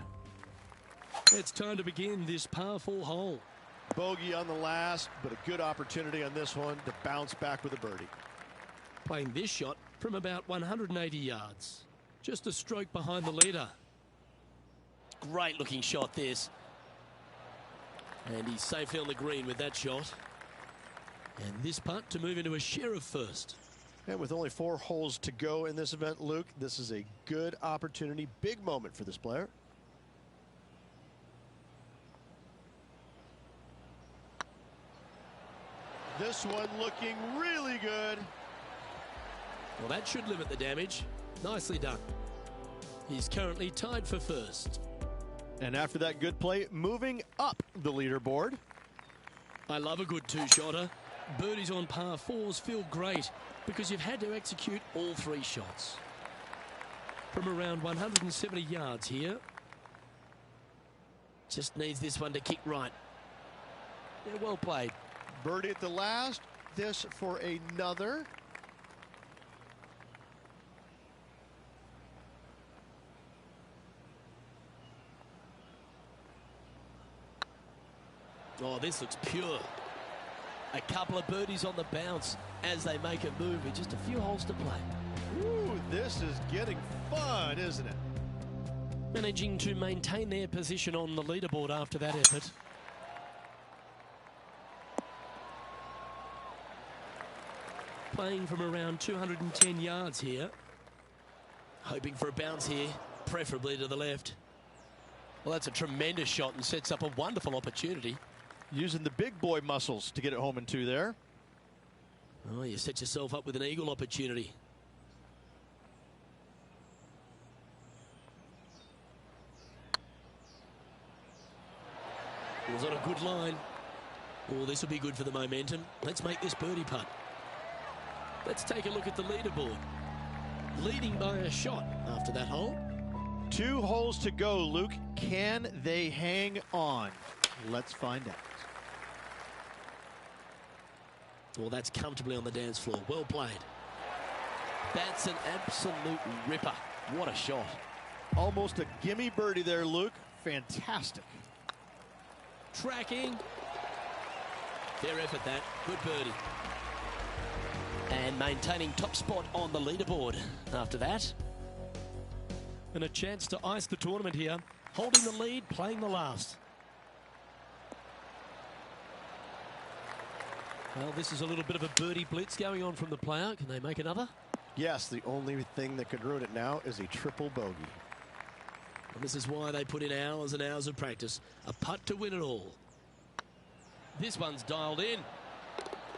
It's time to begin this par 4 hole. Bogey on the last, but a good opportunity on this one to bounce back with a birdie. Playing this shot from about 180 yards. Just a stroke behind the leader. Great looking shot this. And he's safely on the green with that shot. And this putt to move into a share of first. And with only 4 holes to go in this event, Luke, this is a good opportunity, big moment for this player. This one looking really good. Well, that should limit the damage. Nicely done. He's currently tied for first. And after that good play, moving up the leaderboard. I love a good 2-shotter. Birdies on par 4s feel great because you've had to execute all 3 shots. From around 170 yards here. Just needs this one to kick right. Yeah, well played. Birdie at the last. This for another. Oh, this looks pure. A couple of birdies on the bounce as they make a move with just a few holes to play. Ooh, this is getting fun, isn't it? Managing to maintain their position on the leaderboard after that effort. Playing from around 210 yards here. Hoping for a bounce here, preferably to the left. Well, that's a tremendous shot and sets up a wonderful opportunity. Using the big boy muscles to get it home in two there. Oh, you set yourself up with an eagle opportunity. Was on a good line. Oh, this will be good for the momentum. Let's make this birdie putt. Let's take a look at the leaderboard. Leading by a shot after that hole. 2 holes to go, Luke. Can they hang on? Let's find out. Well, that's comfortably on the dance floor. Well played. That's an absolute ripper. What a shot. Almost a gimme birdie there, Luke. Fantastic. Tracking. Fair effort that. Good birdie. And maintaining top spot on the leaderboard after that. And a chance to ice the tournament here. Holding the lead, playing the last. Well, this is a little bit of a birdie blitz going on from the player. Can they make another? Yes, the only thing that could ruin it now is a triple bogey. And this is why they put in hours and hours of practice. A putt to win it all. This one's dialed in.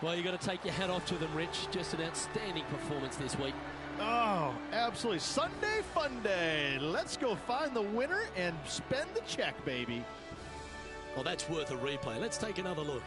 Well, you've got to take your hat off to them, Rich. Just an outstanding performance this week. Oh, absolutely. Sunday fun day. Let's go find the winner and spend the check, baby. Well, that's worth a replay. Let's take another look.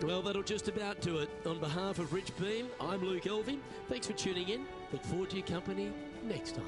Well, that'll just about do it. On behalf of Rich Beam, I'm Luke Elving. Thanks for tuning in. Look forward to your company next time.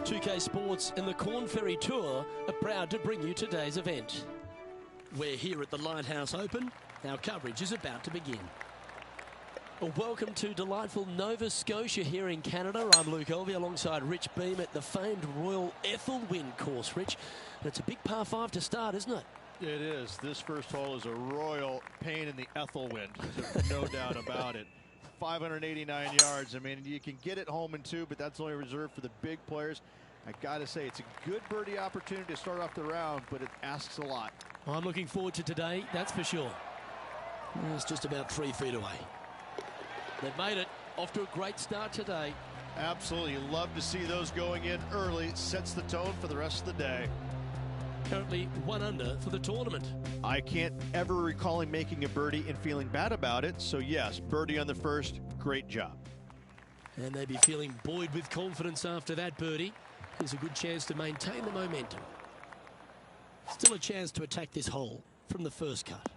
2K Sports and the Corn Ferry Tour are proud to bring you today's event. We're here at the Lighthouse Open. Our coverage is about to begin. Well, welcome to delightful Nova Scotia here in Canada. I'm Luke Elvey alongside Rich Beam at the famed Royal Ethelwyn course, Rich. And it's a big par 5 to start, isn't it? It is. This first hole is a royal pain in the Ethelwyn, no doubt about it. 589 yards. I mean, you can get it home in 2, but that's only reserved for the big players. I got to say, it's a good birdie opportunity to start off the round, but it asks a lot. I'm looking forward to today, that's for sure. It's just about 3 feet away. They've made it off to a great start today. Absolutely. You love to see those going in early. Sets the tone for the rest of the day. Currently 1 under for the tournament. I can't ever recall him making a birdie and feeling bad about it. So, yes, birdie on the first. Great job. And they'd be feeling buoyed with confidence after that birdie. Here's a good chance to maintain the momentum. Still a chance to attack this hole from the first cut.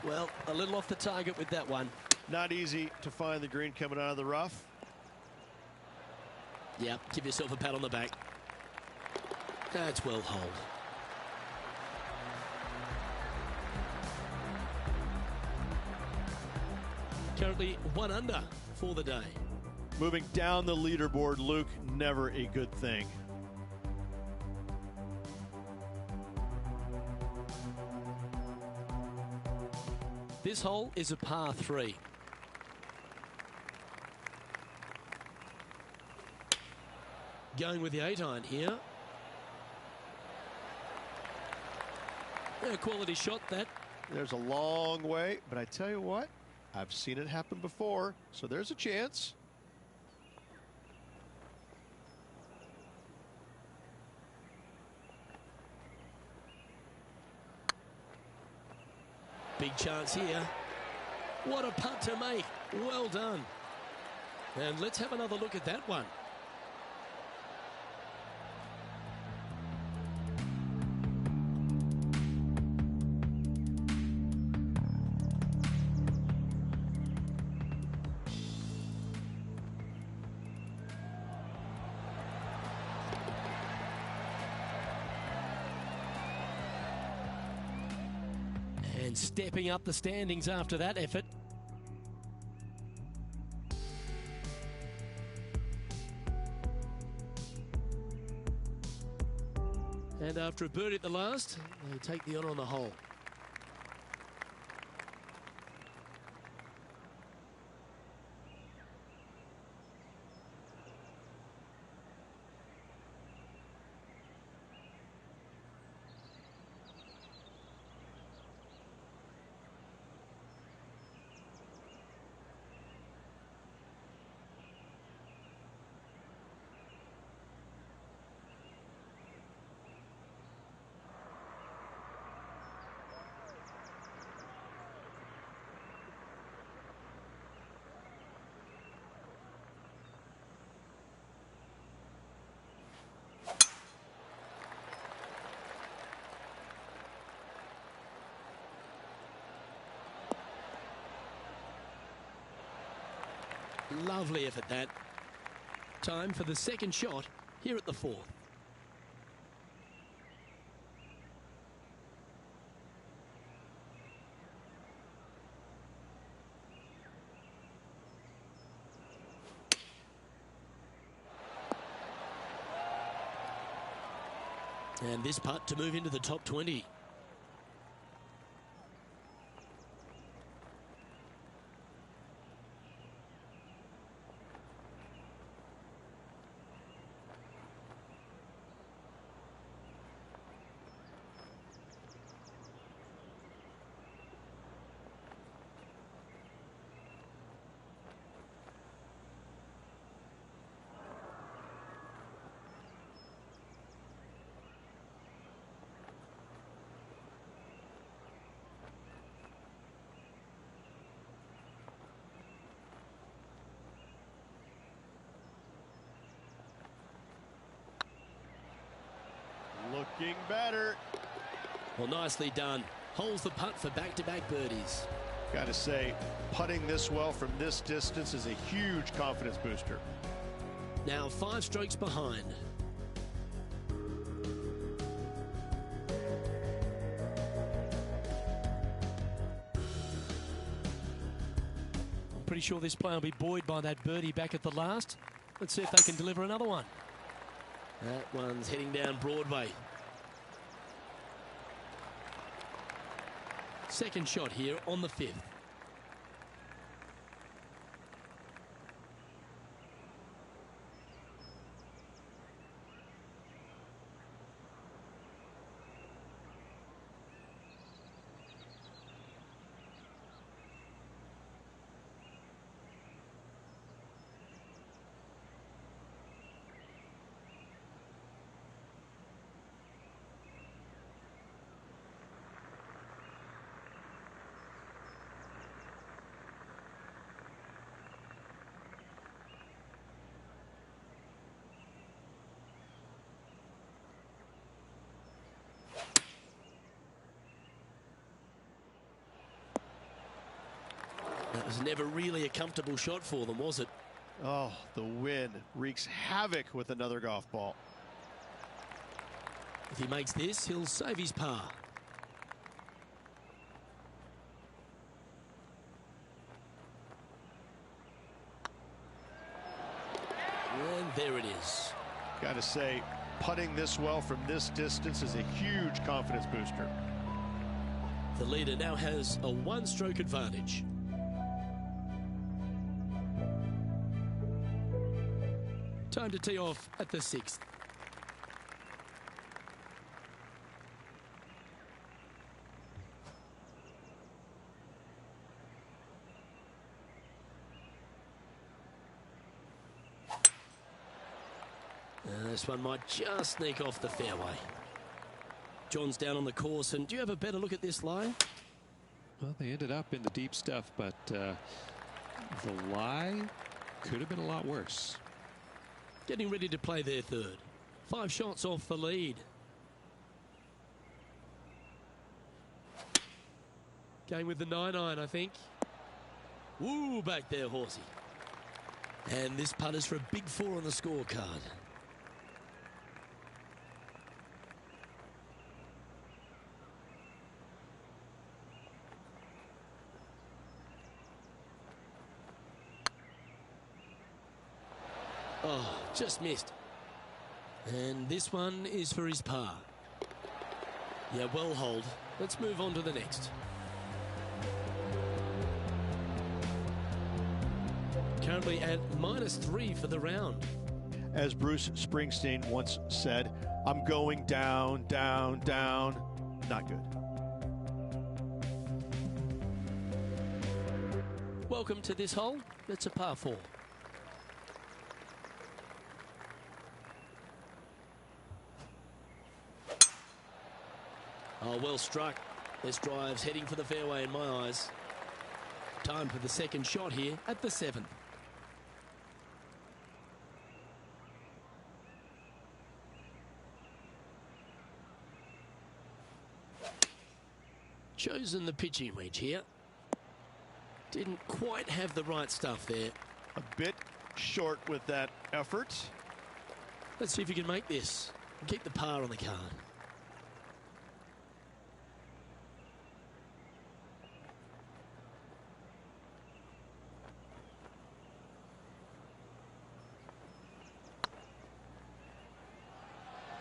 Well, a little off the target with that one. Not easy to find the green coming out of the rough. Yeah, give yourself a pat on the back. That's well holed. Currently 1 under for the day. Moving down the leaderboard, Luke, never a good thing. This hole is a par 3. Going with the 8-iron here. A quality shot that. There's a long way, but I tell you what, I've seen it happen before, so there's a chance. Big chance here. What a putt to make. Well done. And let's have another look at that one. And stepping up the standings after that effort. And after a birdie at the last, they take the honour on the hole. Lovely effort that. Time for the second shot here at the 4th. And this putt to move into the top 20. Looking better. Well, nicely done. Holds the putt for back-to-back birdies. Got to say, putting this well from this distance is a huge confidence booster. Now 5 strokes behind. Pretty sure this player will be buoyed by that birdie back at the last. Let's see if they can deliver another one. That one's heading down Broadway. Second shot here on the 5th. That was never really a comfortable shot for them, was it? Oh, the wind wreaks havoc with another golf ball. If he makes this, he'll save his par. And there it is. Got to say, putting this well from this distance is a huge confidence booster. The leader now has a 1-stroke advantage. Time to tee off at the 6th. This one might just sneak off the fairway. John's down on the course, and do you have a better look at this lie? Well, they ended up in the deep stuff, but the lie could have been a lot worse. Getting ready to play their 3rd. 5 shots off the lead. Going with the 9-iron, I think. Woo, back there, horsey. And this putt is for a big 4 on the scorecard. Oh, just missed. And this one is for his par. Yeah, well hold. Let's move on to the next. Currently at -3 for the round. As Bruce Springsteen once said, I'm going down, down, down. Not good. Welcome to this hole. It's a par 4. Oh, well struck. This drive's heading for the fairway in my eyes. Time for the second shot here at the 7th. Chosen the pitching wedge here. Didn't quite have the right stuff there. A bit short with that effort. Let's see if you can make this and keep the par on the card.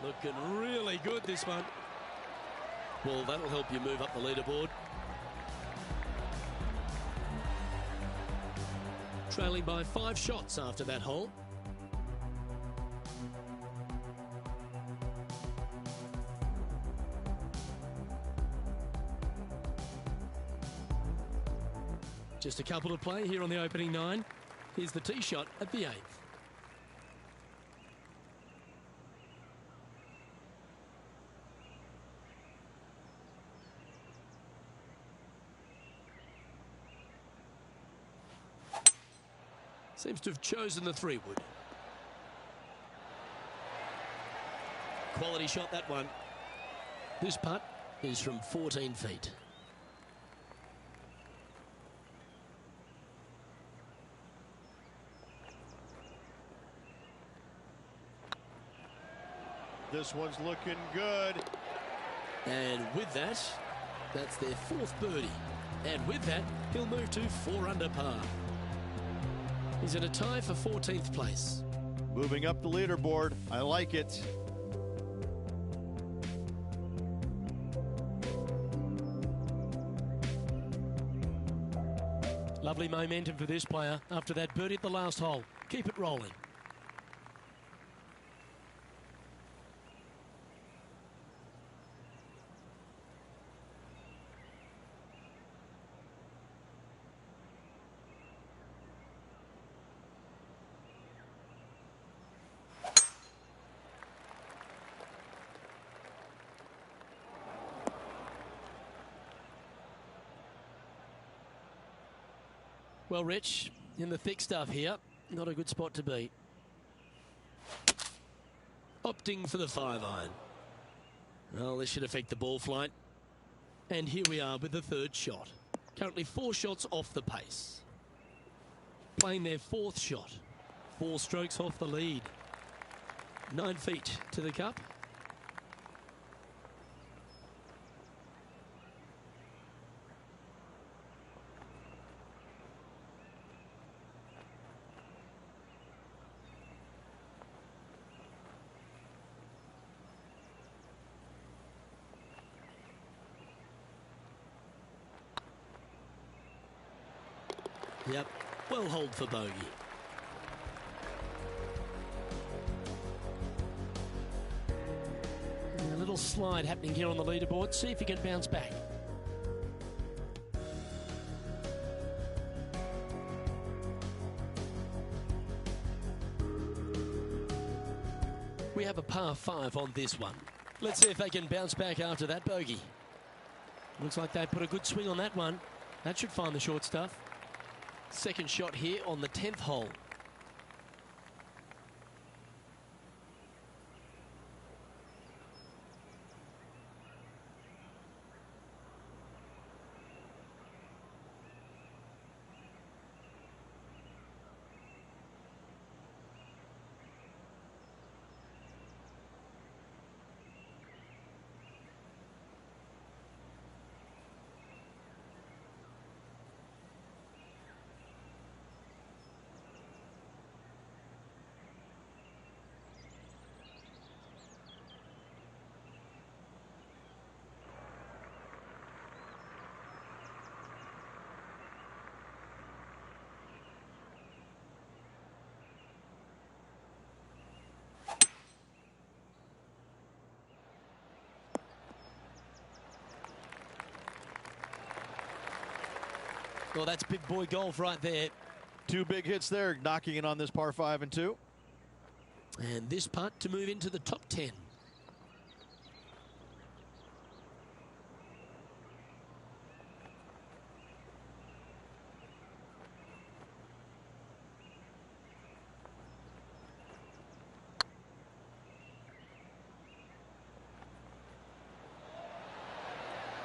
Looking really good, this one. Well, that'll help you move up the leaderboard. Trailing by 5 shots after that hole. Just a couple to play here on the opening 9. Here's the tee shot at the 8th. Seems to have chosen the 3-wood. Quality shot, that one. This putt is from 14 feet. This one's looking good. And with that, that's their 4th birdie. And with that, he'll move to 4 under par. He's in a tie for 14th place. Moving up the leaderboard. I like it. Lovely momentum for this player after that birdie at the last hole. Keep it rolling. Well, Rich, in the thick stuff here, not a good spot to be. Opting for the 5-iron. Well, this should affect the ball flight. And here we are with the 3rd shot. Currently 4 shots off the pace. Playing their 4th shot. 4 strokes off the lead. 9 feet to the cup. Yep, well hold for bogey. A little slide happening here on the leaderboard. See if he can bounce back. We have a par 5 on this one. Let's see if they can bounce back after that bogey. Looks like they put a good swing on that one. That should find the short stuff. 2nd shot here on the 10th hole. Well, that's big boy golf right there. 2 big hits there, knocking it on this par 5 and 2. And this putt to move into the top 10.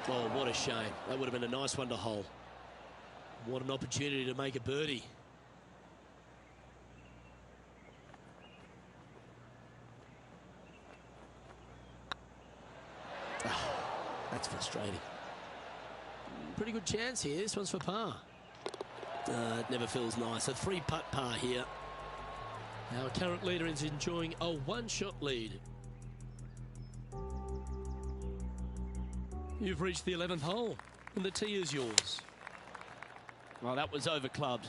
Oh, what a shame. That would have been a nice one to hole. What an opportunity to make a birdie. Oh, that's frustrating. Pretty good chance here. This one's for par. It never feels nice. A 3-putt par here. Our current leader is enjoying a 1-shot lead. You've reached the 11th hole, and the tee is yours. Well, that was over-clubbed.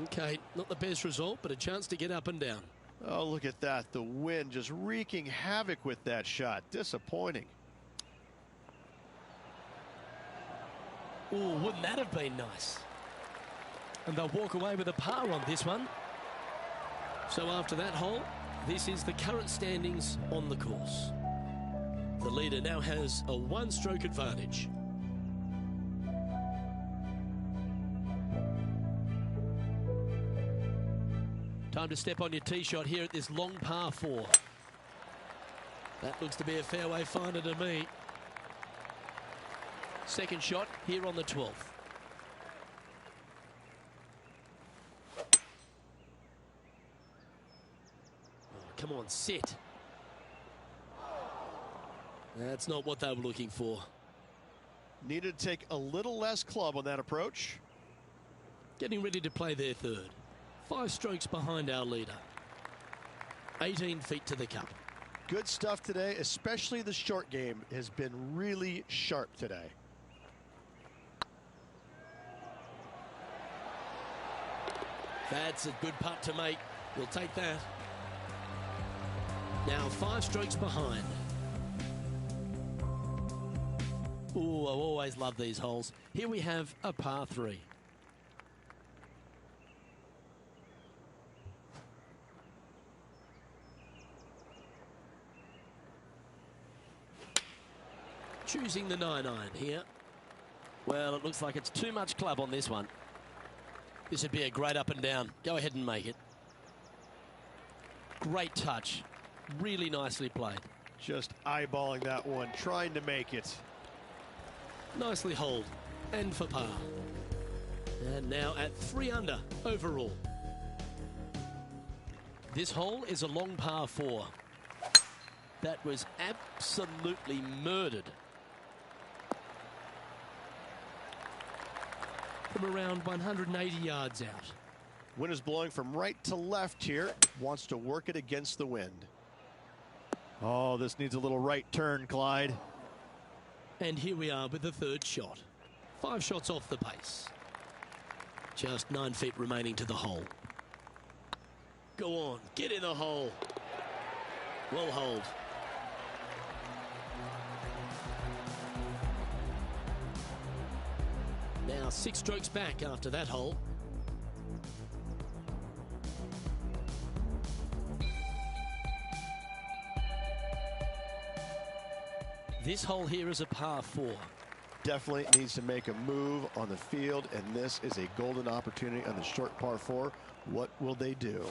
Okay, not the best result, but a chance to get up and down. Oh, look at that. The wind just wreaking havoc with that shot. Disappointing. Oh, wouldn't that have been nice? And they'll walk away with a par on this one. So after that hole, this is the current standings on the course. The leader now has a 1-stroke advantage. Time to step on your tee shot here at this long par 4. That looks to be a fairway finder to me. 2nd shot here on the 12th. Come on, sit. That's not what they were looking for. Needed to take a little less club on that approach. Getting ready to play their third. 5 strokes behind our leader. 18 feet to the cup. Good stuff today, especially the short game has been really sharp today. That's a good putt to make. We'll take that. Now 5 strokes behind. Ooh, I always love these holes. Here we have a par 3. Choosing the 9-iron here. Well, it looks like it's too much club on this one. This would be a great up and down. Go ahead and make it. Great touch. Really nicely played. Just eyeballing that one, trying to make it. Nicely holed. And for par. And now at 3 under overall. This hole is a long par 4. That was absolutely murdered. From around 180 yards out. Wind is blowing from right to left here. Wants to work it against the wind. Oh, this needs a little right turn, Clyde. And here we are with the third shot. 5 shots off the pace. Just 9 feet remaining to the hole. Go on, get in the hole. Well hold. Now 6 strokes back after that hole. This hole here is a par 4. Definitely needs to make a move on the field, and this is a golden opportunity on the short par 4. What will they do?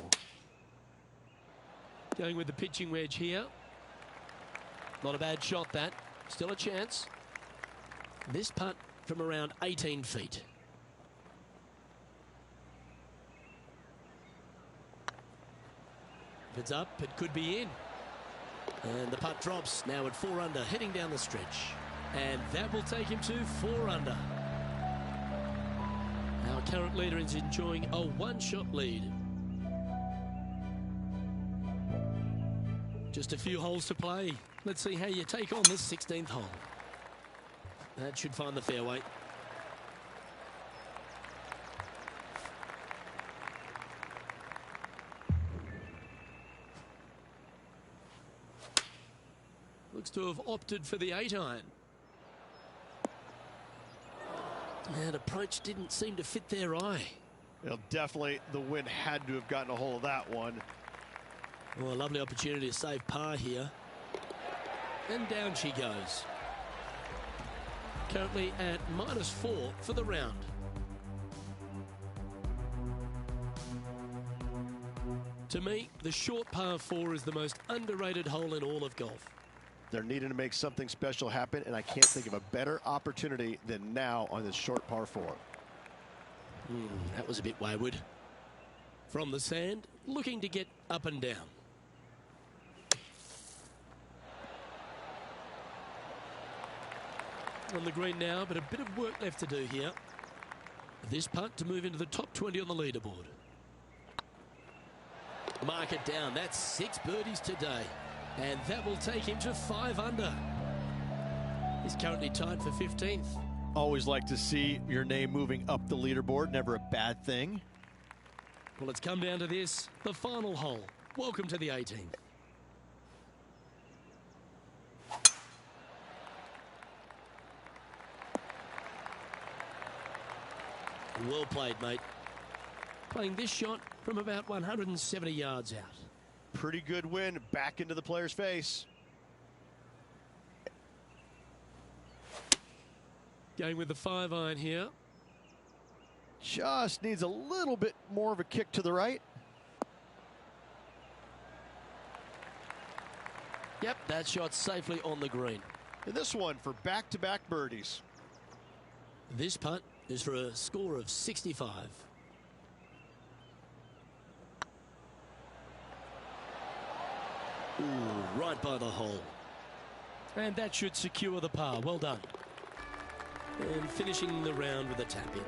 Going with the pitching wedge here. Not a bad shot, that. Still a chance. This putt from around 18 feet. If it's up, it could be in. And the putt drops now at 4 under, heading down the stretch. And that will take him to 4 under. Our current leader is enjoying a 1-shot lead. Just a few holes to play. Let's see how you take on this 16th hole. That should find the fairway. Looks to have opted for the 8-iron. And approach didn't seem to fit their eye. Well, definitely the wind had to have gotten a hold of that one. Well, a lovely opportunity to save par here. And down she goes. Currently at -4 for the round. To me, the short par 4 is the most underrated hole in all of golf. They're needing to make something special happen, and I can't think of a better opportunity than now on this short par 4. That was a bit wayward. From the sand, looking to get up and down. On the green now, but a bit of work left to do here. This putt to move into the top 20 on the leaderboard. Mark it down. That's 6 birdies today. And that will take him to 5 under. He's currently tied for 15th. Always like to see your name moving up the leaderboard. Never a bad thing. Well, it's come down to this. The final hole. Welcome to the 18th. Well played, mate. Playing this shot from about 170 yards out. Pretty good win back into the player's face. Going with the 5-iron here. Just needs a little bit more of a kick to the right. Yep, that shot safely on the green. And this one for back-to-back birdies. This putt is for a score of 65. Ooh, right by the hole. And that should secure the par. Well done. And finishing the round with a tap in.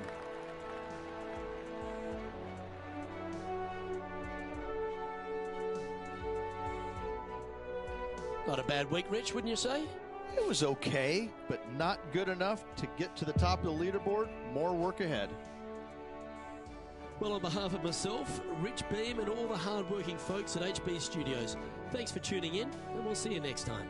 Not a bad week, Rich, wouldn't you say? It was okay, but not good enough to get to the top of the leaderboard. More work ahead. Well, on behalf of myself, Rich Beam, and all the hard-working folks at HB Studios, thanks for tuning in, and we'll see you next time.